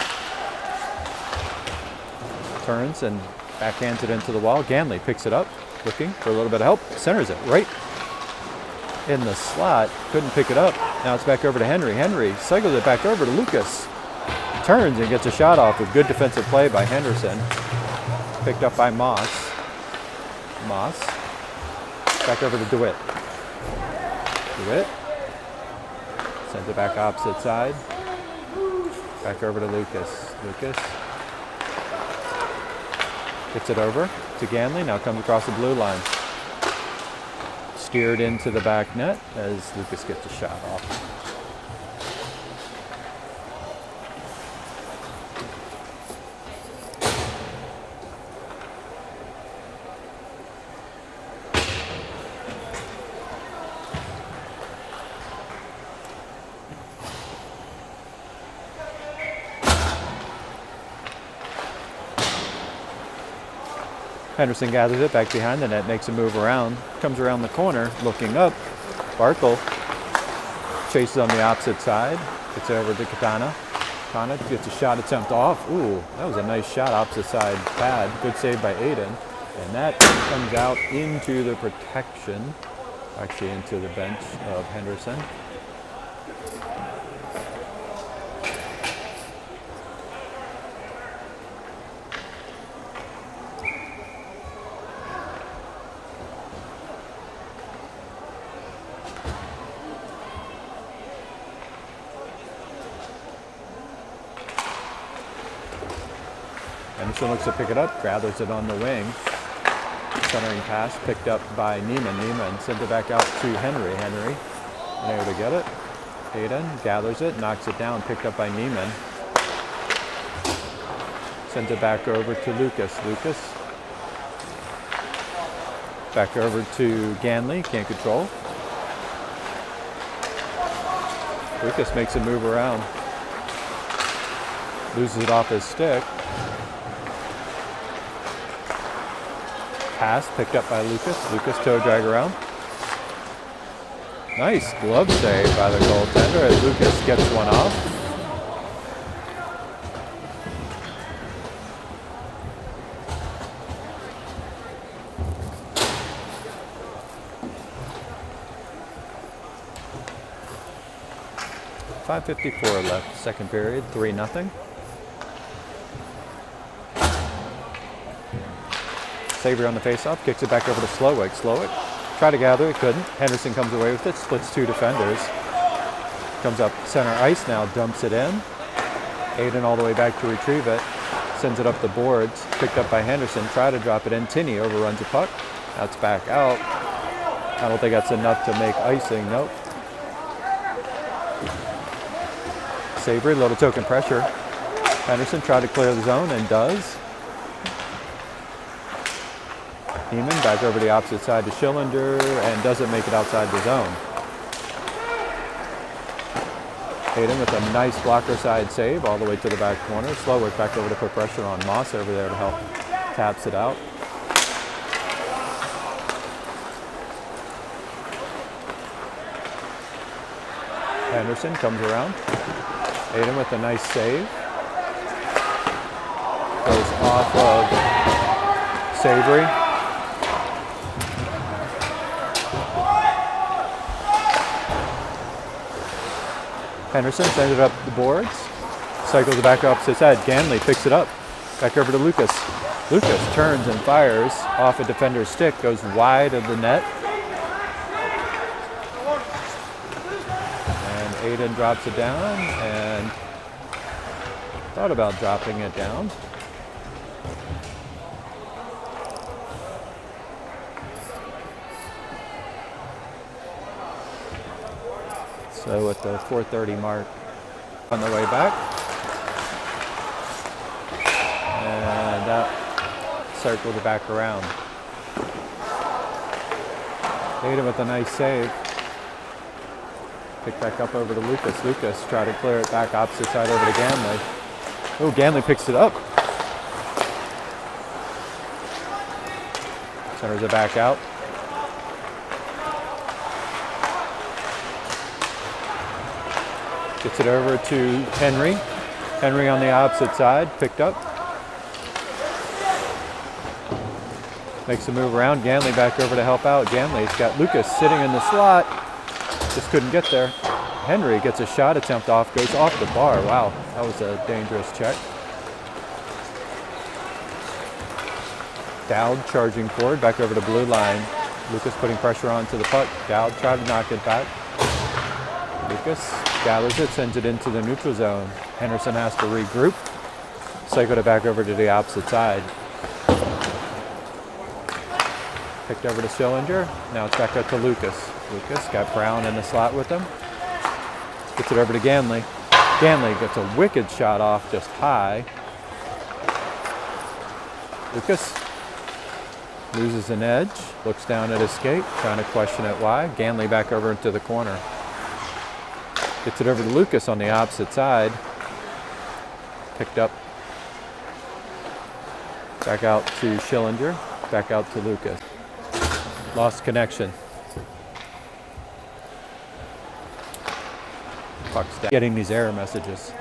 S1: turns, and backhands it into the wall. Ganley picks it up, looking for a little bit of help, centers it right in the slot. Couldn't pick it up. Now it's back over to Henry. Henry cycles it back over to Lucas. Turns and gets a shot off with good defensive play by Henderson. Picked up by Moss. Moss. Back over to DeWitt. DeWitt. Sends it back opposite side. Back over to Lucas. Lucas. Gets it over to Ganley. Now comes across the blue line. Steered into the back net as Lucas gets a shot off. Henderson gathers it back behind the net, makes a move around, comes around the corner, looking up. Barkle chases on the opposite side, gets over to Katana. Katana gets a shot attempt off. Ooh, that was a nice shot, opposite side pad. Good save by Aiden. And that comes out into the protection, actually into the bench of Henderson. Henderson looks to pick it up, gathers it on the wing. Centering pass picked up by Neiman. Neiman sends it back out to Henry. Henry unable to get it. Aiden gathers it, knocks it down, picked up by Neiman. Sends it back over to Lucas. Lucas back over to Ganley, can't control. Lucas makes a move around. Loses it off his stick. Pass picked up by Lucas. Lucas toe drag around. Nice glove save by the goaltender as Lucas gets one off. .554 left, second period, 3-0. Savory on the faceoff, kicks it back over to Slowick. Slowick tried to gather, it couldn't. Henderson comes away with it, splits two defenders. Comes up center ice now, dumps it in. Aiden all the way back to retrieve it. Sends it up the boards, picked up by Henderson. Try to drop it in, Tinney overruns the puck. Now it's back out. I don't think that's enough to make icing, nope. Savory, little token pressure. Henderson tried to clear the zone and does. Neiman back over the opposite side to Schillinger and doesn't make it outside the zone. Hayden with a nice blocker side save all the way to the back corner. Slow work back over to put pressure on Moss over there to help. Taps it out. Henderson comes around. Hayden with a nice save. Goes off of Savory. Henderson sends it up the boards. Cycles it back up to his head. Ganley picks it up. Back over to Lucas. Lucas turns and fires off a defender's stick. Goes wide of the net. And Aiden drops it down and thought about dropping it down. So at the 4:30 mark on the way back. And that circled it back around. Hayden with a nice save. Pick back up over to Lucas. Lucas try to clear it back opposite side over to Ganley. Oh, Ganley picks it up. Centers it back out. Gets it over to Henry. Henry on the opposite side, picked up. Makes a move around. Ganley back over to help out. Ganley's got Lucas sitting in the slot. Just couldn't get there. Henry gets a shot attempt off, goes off the bar. Wow, that was a dangerous check. Dowd charging forward, back over to blue line. Lucas putting pressure onto the puck. Dowd tried to knock it back. Lucas gathers it, sends it into the neutral zone. Henderson has to regroup. Cycled it back over to the opposite side. Picked over to Sillinger. Now it's back up to Lucas. Lucas got Brown in the slot with him. Gets it over to Ganley. Ganley gets a wicked shot off just high. Lucas loses an edge. Looks down at his skate, trying to question it why. Ganley back over into the corner. Gets it over to Lucas on the opposite side. Picked up. Back out to Schillinger. Back out to Lucas. Lost connection. Puck's down. Getting these error messages.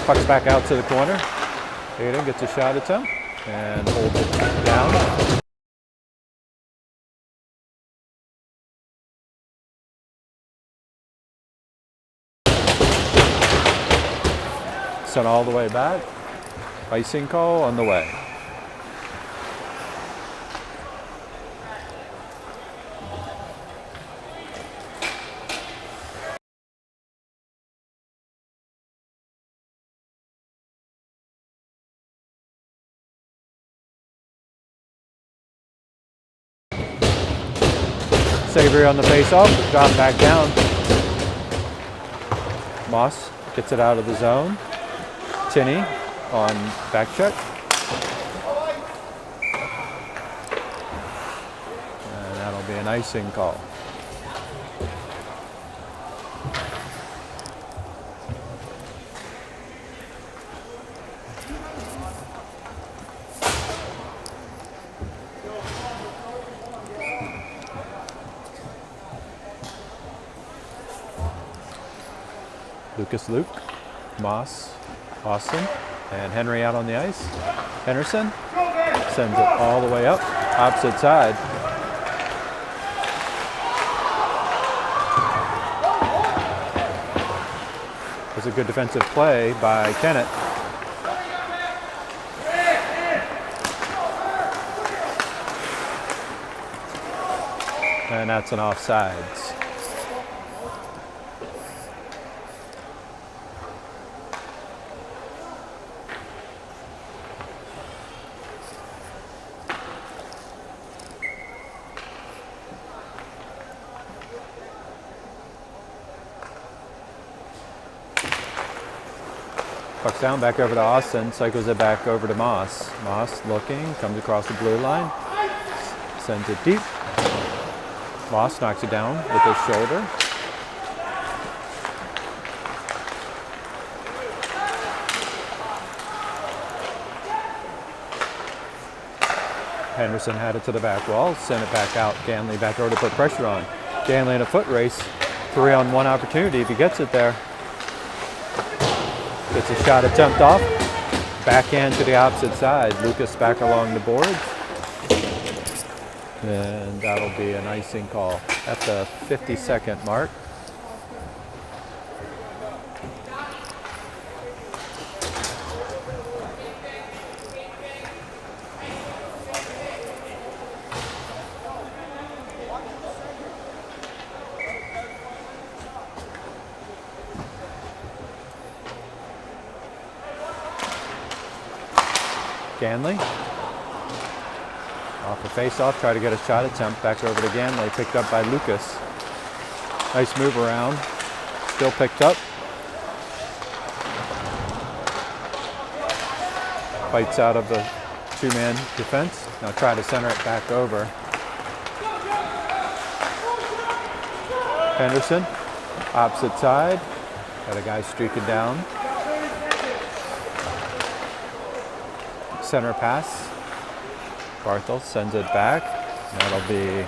S1: Puck's back out to the corner. Aiden gets a shot attempt and holds it down. Sent all the way back. Icing call on the way. Savory on the face-off, drop back down. Moss gets it out of the zone. Tinney on back check. And that'll be an icing call. Lucas Luke, Moss, Austin, and Henry out on the ice. Henderson sends it all the way up, opposite side. It was a good defensive play by Kennett. And that's an offsides. Puck's down, back over to Austin, cycles it back over to Moss. Moss looking, comes across the blue line, sends it deep. Moss knocks it down with his shoulder. Henderson had it to the back wall, sent it back out. Ganley back over to put pressure on. Ganley in a foot race. 3-on-1 opportunity if he gets it there. Gets a shot attempt off. Backhand to the opposite side. Lucas back along the boards. And that'll be an icing call at the 50-second mark. Ganley. Off the face-off, try to get a shot attempt. Back over to Ganley, picked up by Lucas. Nice move around. Still picked up. Fights out of the two-man defense. Now try to center it back over. Henderson, opposite side. Got a guy streaking down. Center pass. Barthel sends it back. That'll be...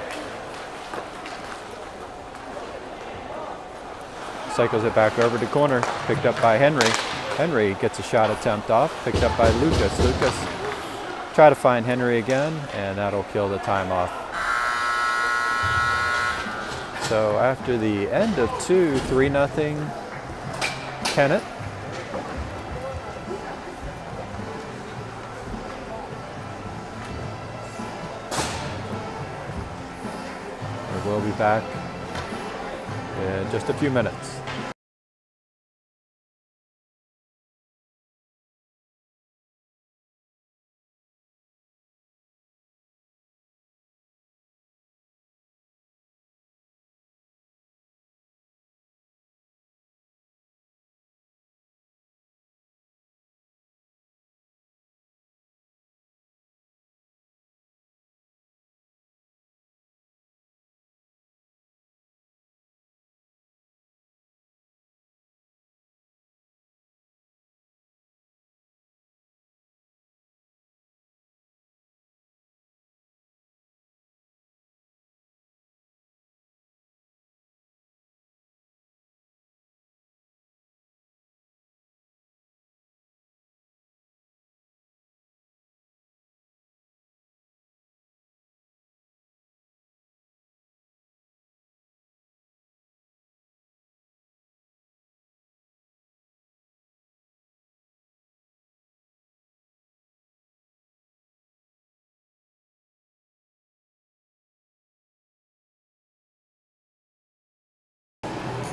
S1: Cycles it back over to corner. Picked up by Henry. Henry gets a shot attempt off. Picked up by Lucas. Lucas try to find Henry again, and that'll kill the time off. So after the end of 2, 3-0 Kennett. We'll be back in just a few minutes.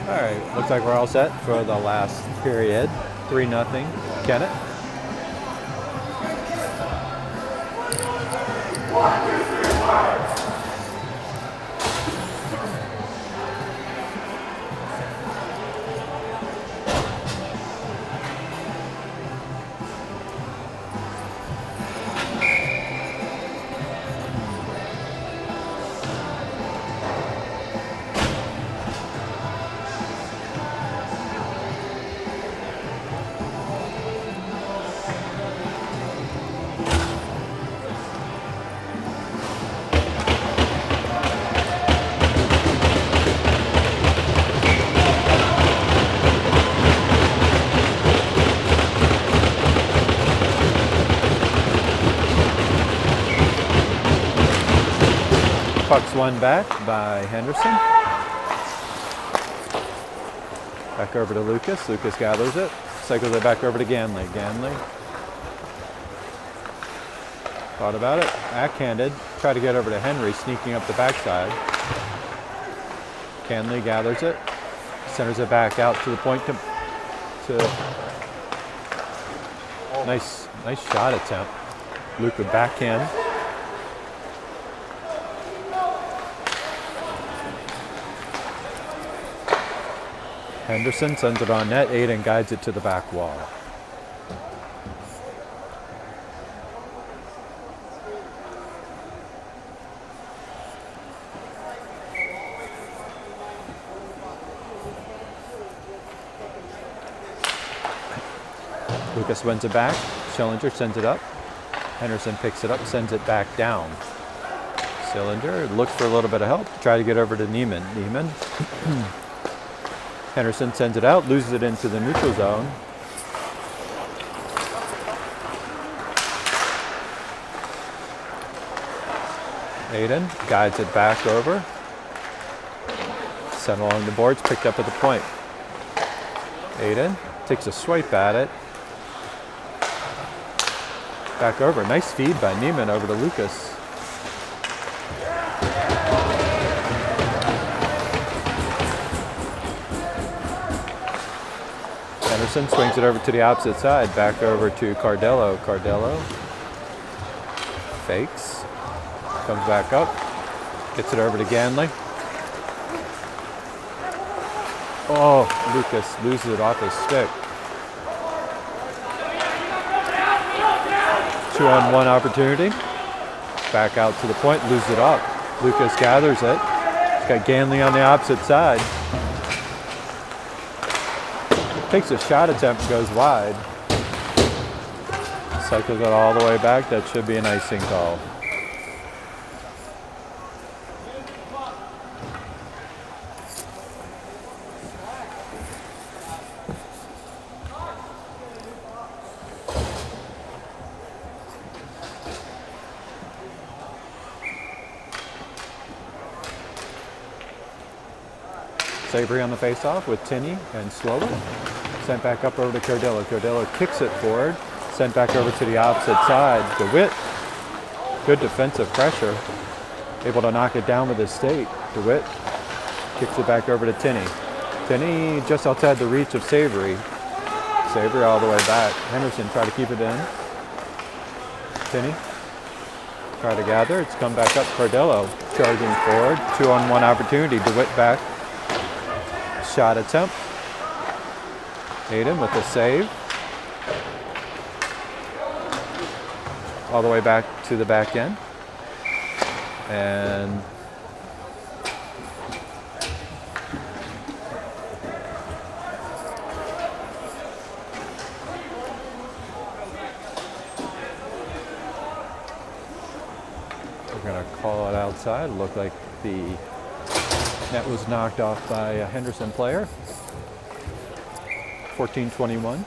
S1: All right, looks like we're all set for the last period. 3-0 Kennett. Puck's won back by Henderson. Back over to Lucas. Lucas gathers it. Cycles it back over to Ganley. Ganley. Thought about it. Backhanded. Try to get over to Henry, sneaking up the backside. Ganley gathers it. Centers it back out to the point to nice shot attempt. Luca backhand. Henderson sends it on net. Aiden guides it to the back wall. Lucas wins it back. Schillinger sends it up. Henderson picks it up, sends it back down. Cylinder looks for a little bit of help. Try to get over to Neiman. Neiman. Henderson sends it out, loses it into the neutral zone. Aiden guides it back over. Sent along the boards, picked up at the point. Aiden takes a swipe at it. Back over. Nice feed by Neiman over to Lucas. Henderson swings it over to the opposite side. Back over to Cardello. Cardello fakes. Comes back up. Gets it over to Ganley. Oh, Lucas loses it off his stick. 2-on-1 opportunity. Back out to the point, loses it up. Lucas gathers it. He's got Ganley on the opposite side. Takes a shot attempt, goes wide. Cycles it all the way back. That should be an icing call. Savory on the face-off with Tinney and Slower. Sent back up over to Cardello. Cardello kicks it forward. Sent back over to the opposite side. DeWitt, good defensive pressure. Able to knock it down with his state. DeWitt kicks it back over to Tinney. Tinney just outside the reach of Savory. Savory all the way back. Henderson try to keep it in. Tinney try to gather. It's come back up. Cardello charging forward. 2-on-1 opportunity. DeWitt back. Shot attempt. Aiden with the save. All the way back to the back end. And we're going to call it outside. It looked like the net was knocked off by a Henderson player. 14-21.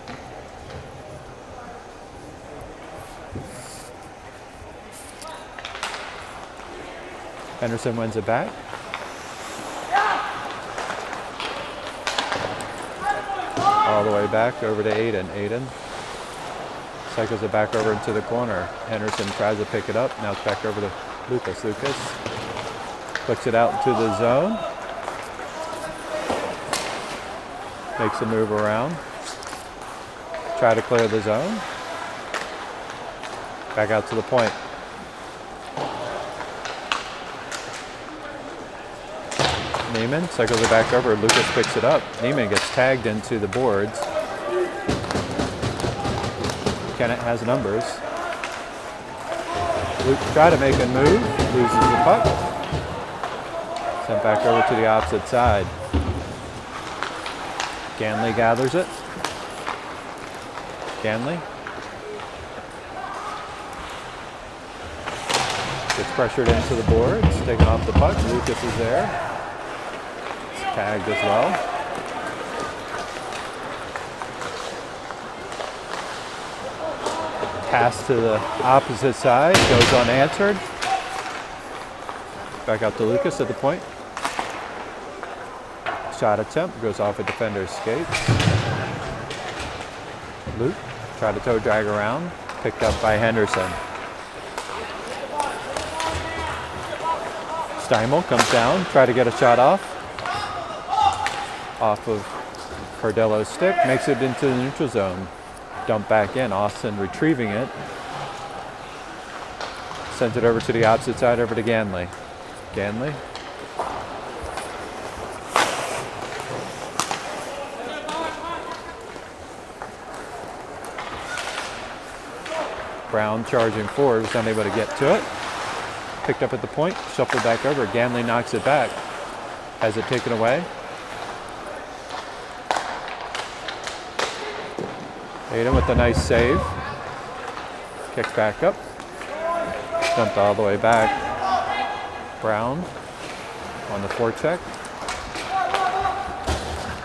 S1: Henderson wins it back. All the way back over to Aiden. Aiden cycles it back over into the corner. Henderson tries to pick it up. Now it's back over to Lucas. Lucas flicks it out into the zone. Makes a move around. Try to clear the zone. Back out to the point. Neiman cycles it back over. Lucas picks it up. Neiman gets tagged into the boards. Kennett has numbers. Luke try to make a move. Loses the puck. Sent back over to the opposite side. Ganley gathers it. Ganley gets pressured into the boards, taken off the puck. Lucas is there. It's tagged as well. Pass to the opposite side, goes unanswered. Back out to Lucas at the point. Shot attempt, goes off a defender's skate. Luke tried to toe drag around, picked up by Henderson. Steimel comes down, try to get a shot off of Cardello's stick, makes it into the neutral zone. Dump back in, Austin retrieving it. Sends it over to the opposite side, over to Ganley. Ganley. Brown charging forward, was unable to get to it. Picked up at the point, shuffled back over. Ganley knocks it back. Has it taken away. Aiden with a nice save. Kicks back up. Dumped all the way back. Brown on the forecheck.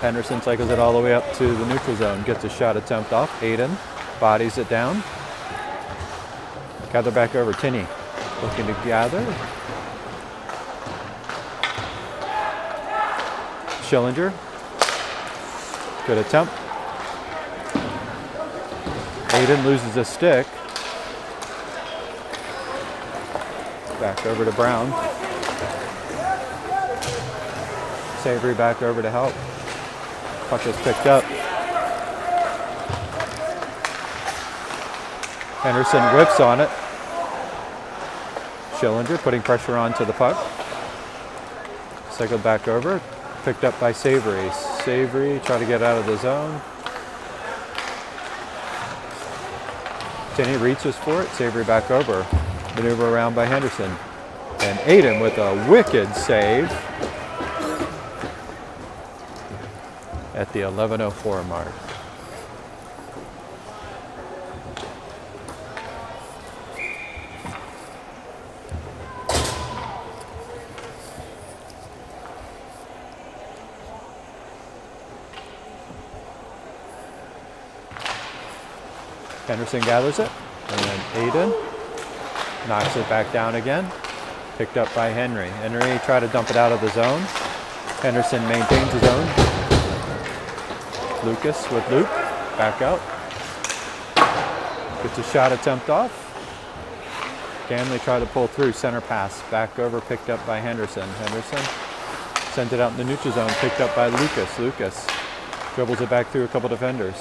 S1: Henderson cycles it all the way up to the neutral zone. Gets a shot attempt off. Aiden bodies it down. Gather back over. Tinney looking to gather. Schillinger. Good attempt. Aiden loses a stick. Back over to Brown. Savory back over to help. Puck is picked up. Henderson whips on it. Schillinger putting pressure onto the puck. Cycled back over. Picked up by Savory. Savory try to get out of the zone. Tinney reaches for it. Savory back over. Maneuver around by Henderson. And Aiden with a wicked save at the 11:04 mark. Henderson gathers it, and Aiden knocks it back down again. Picked up by Henry. Henry tried to dump it out of the zone. Henderson maintains his own. Lucas with loop, back out. Gets a shot attempt off. Ganley tried to pull through, center pass, back over, picked up by Henderson. Henderson sent it out in the neutral zone, picked up by Lucas. Lucas dribbles it back through a couple defenders.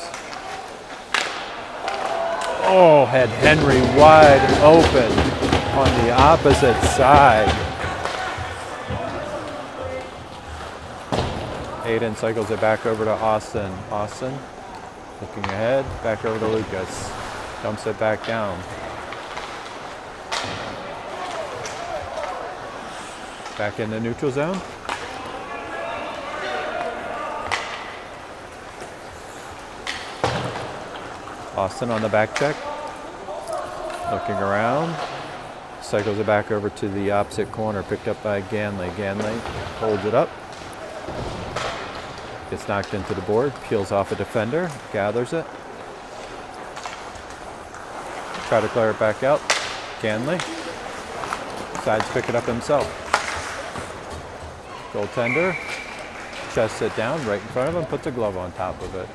S1: Oh, had Henry wide open on the opposite side. Aiden cycles it back over to Austin. Austin looking ahead, back over to Lucas. Dumps it back down. Back in the neutral zone. Austin on the back check. Looking around. Cycles it back over to the opposite corner. Picked up by Ganley. Ganley holds it up. Gets knocked into the board. Peels off a defender. Gathers it. Try to clear it back out. Ganley. Decides to pick it up himself. Goaltender. Chests it down right in front of him. Puts a glove on top of it.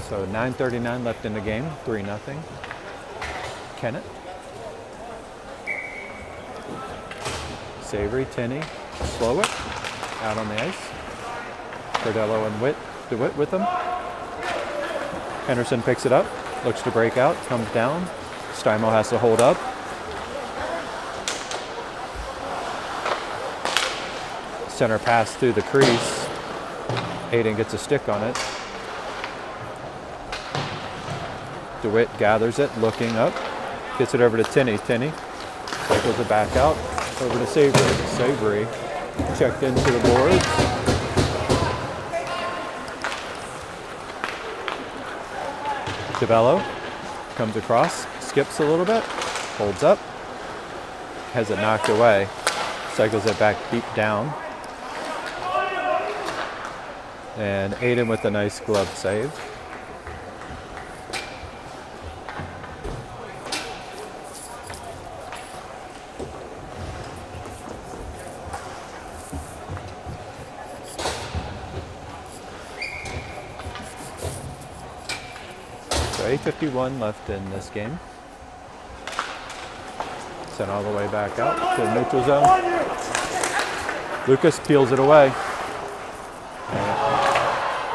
S1: So 9:39 left in the game, 3-0. Kennett. Savory, Tinney, slow it, out on the ice. Cordello and DeWitt with them. Henderson picks it up, looks to break out, comes down. Steimo has to hold up. Center pass through the crease. Aiden gets a stick on it. DeWitt gathers it, looking up. Gets it over to Tinney. Tinney cycles it back out. Over to Savory. Savory checked into the boards. DeBello comes across, skips a little bit, holds up, has it knocked away, cycles it back deep down. And Aiden with a nice glove save. So 8:51 left in this game. Sent all the way back out to the neutral zone. Lucas peels it away.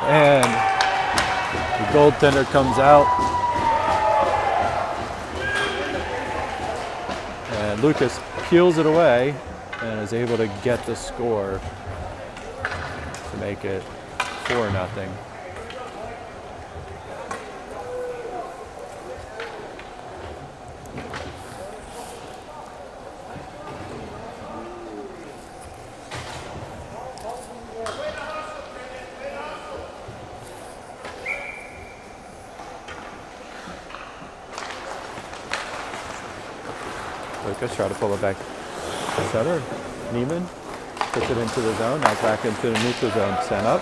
S1: And the goaltender comes out. And Lucas peels it away and is able to get the score to make it 4-0. Lucas try to pull it back. Center. Neiman puts it into the zone. Now back into the neutral zone. Sent up.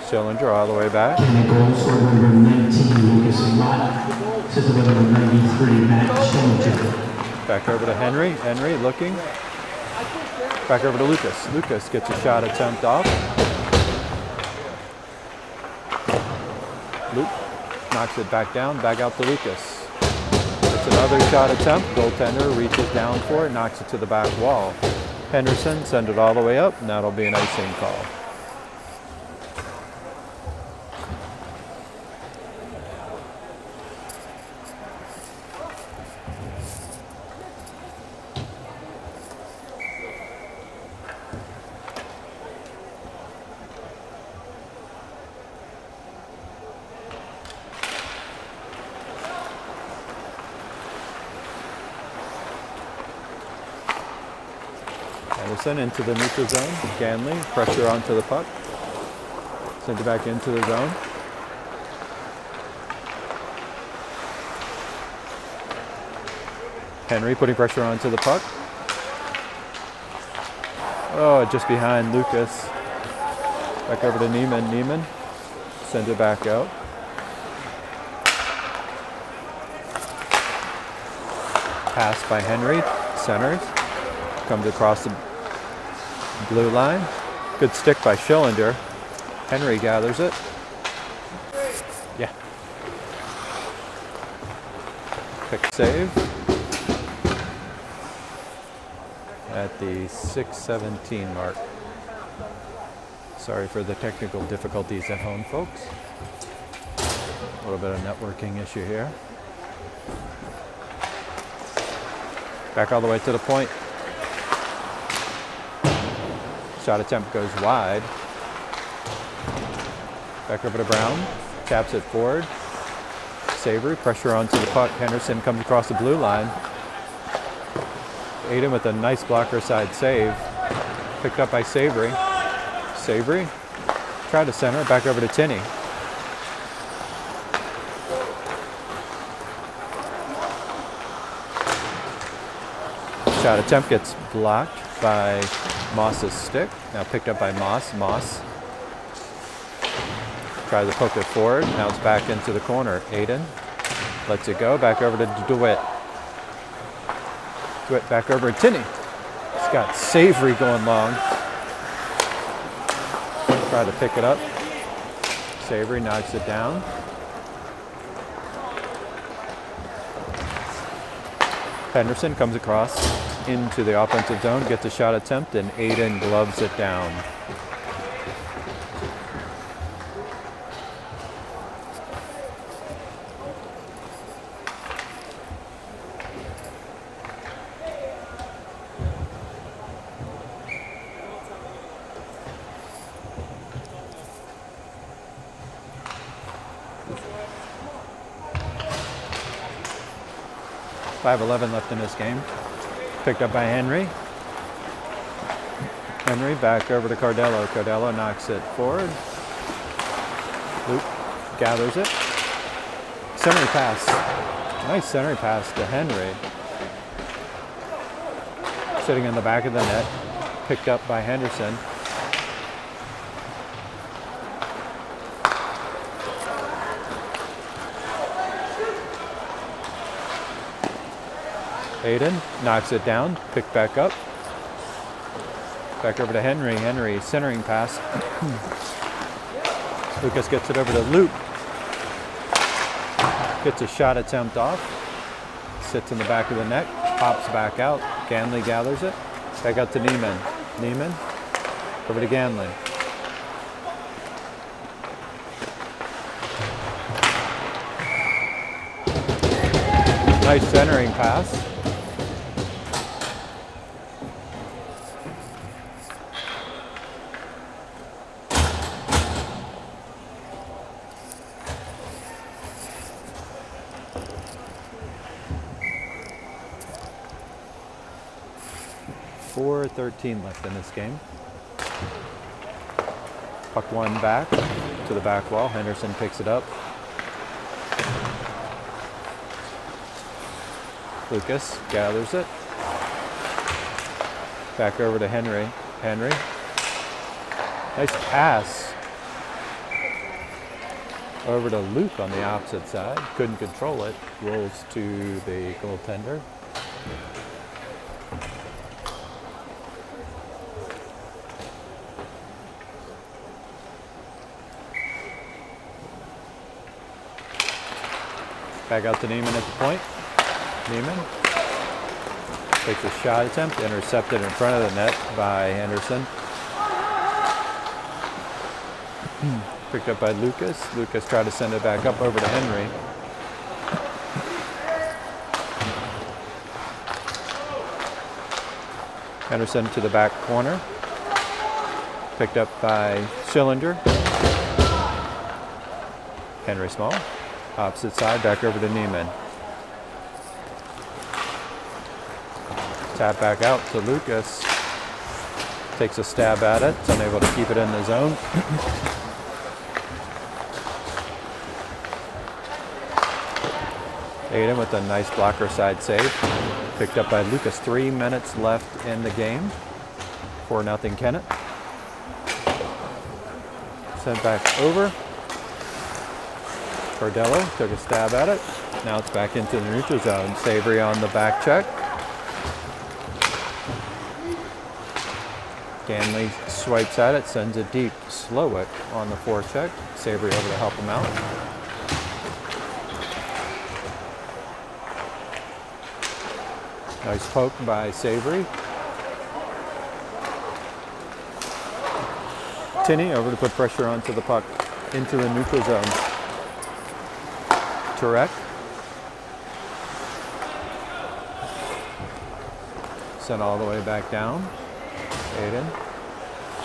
S1: Schillinger all the way back.
S3: And the goal scorer number 19, Lucas Mott. Assisted by number 93, Matt Schillinger.
S1: Back over to Henry. Henry looking. Back over to Lucas. Lucas gets a shot attempt off. Luke knocks it back down. Back out to Lucas. It's another shot attempt. Goaltender reaches down for it. Knocks it to the back wall. Henderson send it all the way up. And that'll be an icing call. Anderson into the neutral zone. Ganley, pressure onto the puck. Send it back into the zone. Henry putting pressure onto the puck. Oh, just behind Lucas. Back over to Neiman. Neiman send it back out. Pass by Henry. Centers. Comes across the blue line. Good stick by Schillinger. Henry gathers it. Yeah. Quick save. At the 6:17 mark. Sorry for the technical difficulties at home, folks. A little bit of networking issue here. Back all the way to the point. Shot attempt goes wide. Back over to Brown. Taps it forward. Savory, pressure onto the puck. Henderson comes across the blue line. Aiden with a nice blocker side save. Picked up by Savory. Savory, try to center, back over to Tinney. Shot attempt gets blocked by Moss's stick. Now picked up by Moss. Moss tries to poke it forward. Now it's back into the corner. Aiden lets it go. Back over to DeWitt. DeWitt back over to Tinney. He's got Savory going long. Try to pick it up. Savory knocks it down. Henderson comes across into the offensive zone, gets a shot attempt, and Aiden gloves it down. .5:11 left in this game. Picked up by Henry. Henry back over to Cardello. Cardello knocks it forward. Luke gathers it. Centering pass. Nice centering pass to Henry. Sitting in the back of the net. Picked up by Henderson. Aiden knocks it down, picked back up. Back over to Henry. Henry centering pass. Lucas gets it over to Luke. Gets a shot attempt off. Sits in the back of the net, pops back out. Ganley gathers it. Back out to Neiman. Neiman over to Ganley. Nice centering pass. .4:13 left in this game. Puck one back to the back wall. Henderson picks it up. Lucas gathers it. Back over to Henry. Henry. Nice pass. Over to Luke on the opposite side. Couldn't control it. Rolls to the goaltender. Back out to Neiman at the point. Neiman takes a shot attempt, intercepted in front of the net by Henderson. Picked up by Lucas. Lucas tried to send it back up over to Henry. Henderson to the back corner. Picked up by Schillinger. Henry Small. Opposite side, back over to Neiman. Tap back out to Lucas. Takes a stab at it. It's unable to keep it in the zone. Aiden with a nice blocker side save. Picked up by Lucas. 3 minutes left in the game. 4-0 Kennett. Sent back over. Cardello took a stab at it. Now it's back into the neutral zone. Savory on the back check. Ganley swipes at it, sends it deep. Slowick on the forecheck. Savory over to help him out. Nice poke by Savory. Tinney over to put pressure onto the puck into the neutral zone. Turek. Sent all the way back down. Aiden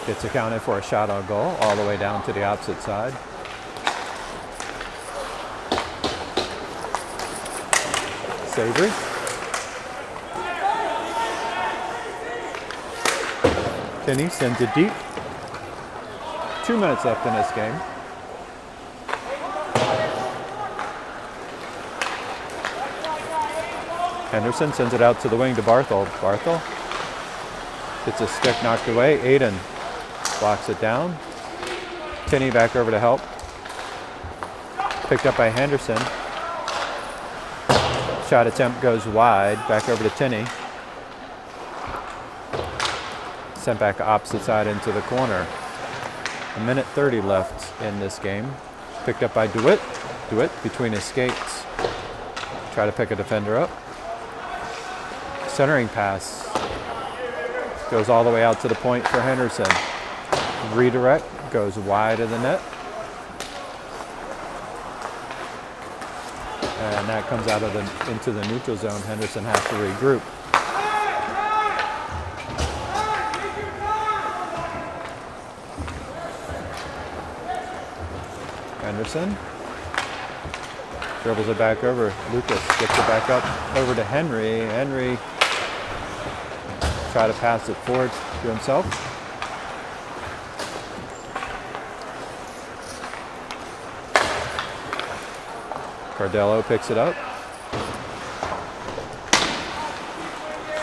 S1: gets accounted for a shot on goal all the way down to the opposite side. Savory. Tinney sends it deep. 2 minutes left in this game. Henderson sends it out to the wing to Barthel. Barthel gets a stick knocked away. Aiden blocks it down. Tinney back over to help. Picked up by Henderson. Shot attempt goes wide. Back over to Tinney. Sent back opposite side into the corner. 1:30 left in this game. Picked up by DeWitt. DeWitt between his skates. Try to pick a defender up. Centering pass goes all the way out to the point for Henderson. Redirect goes wide of the net. And that comes out of into the neutral zone. Henderson has to regroup. Henderson dribbles it back over. Lucas gets it back up over to Henry. Henry try to pass it forward to himself. Cardello picks it up.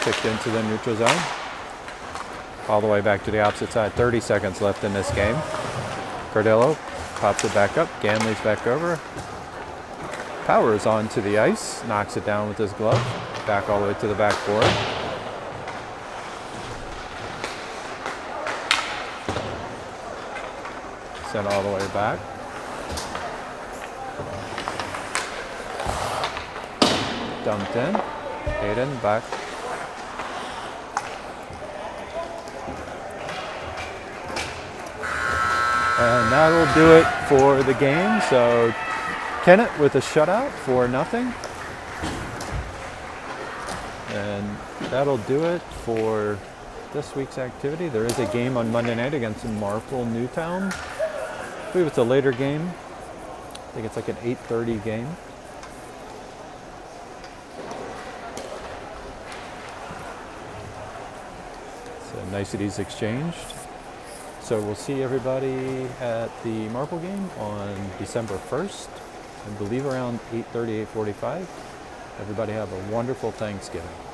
S1: Kicked into the neutral zone. All the way back to the opposite side. 30 seconds left in this game. Cardello pops it back up. Ganley's back over. Powers onto the ice. Knocks it down with his glove. Back all the way to the backboard. Sent all the way back. Dumped in. Aiden back. And that'll do it for the game. So Kennett with a shutout for nothing. And that'll do it for this week's activity. There is a game on Monday night against Marple Newtown. I believe it's a later game. I think it's like an 8:30 game. So niceties exchanged. So we'll see everybody at the Marple game on December 1st. I believe around 8:30, 8:45. Everybody have a wonderful Thanksgiving.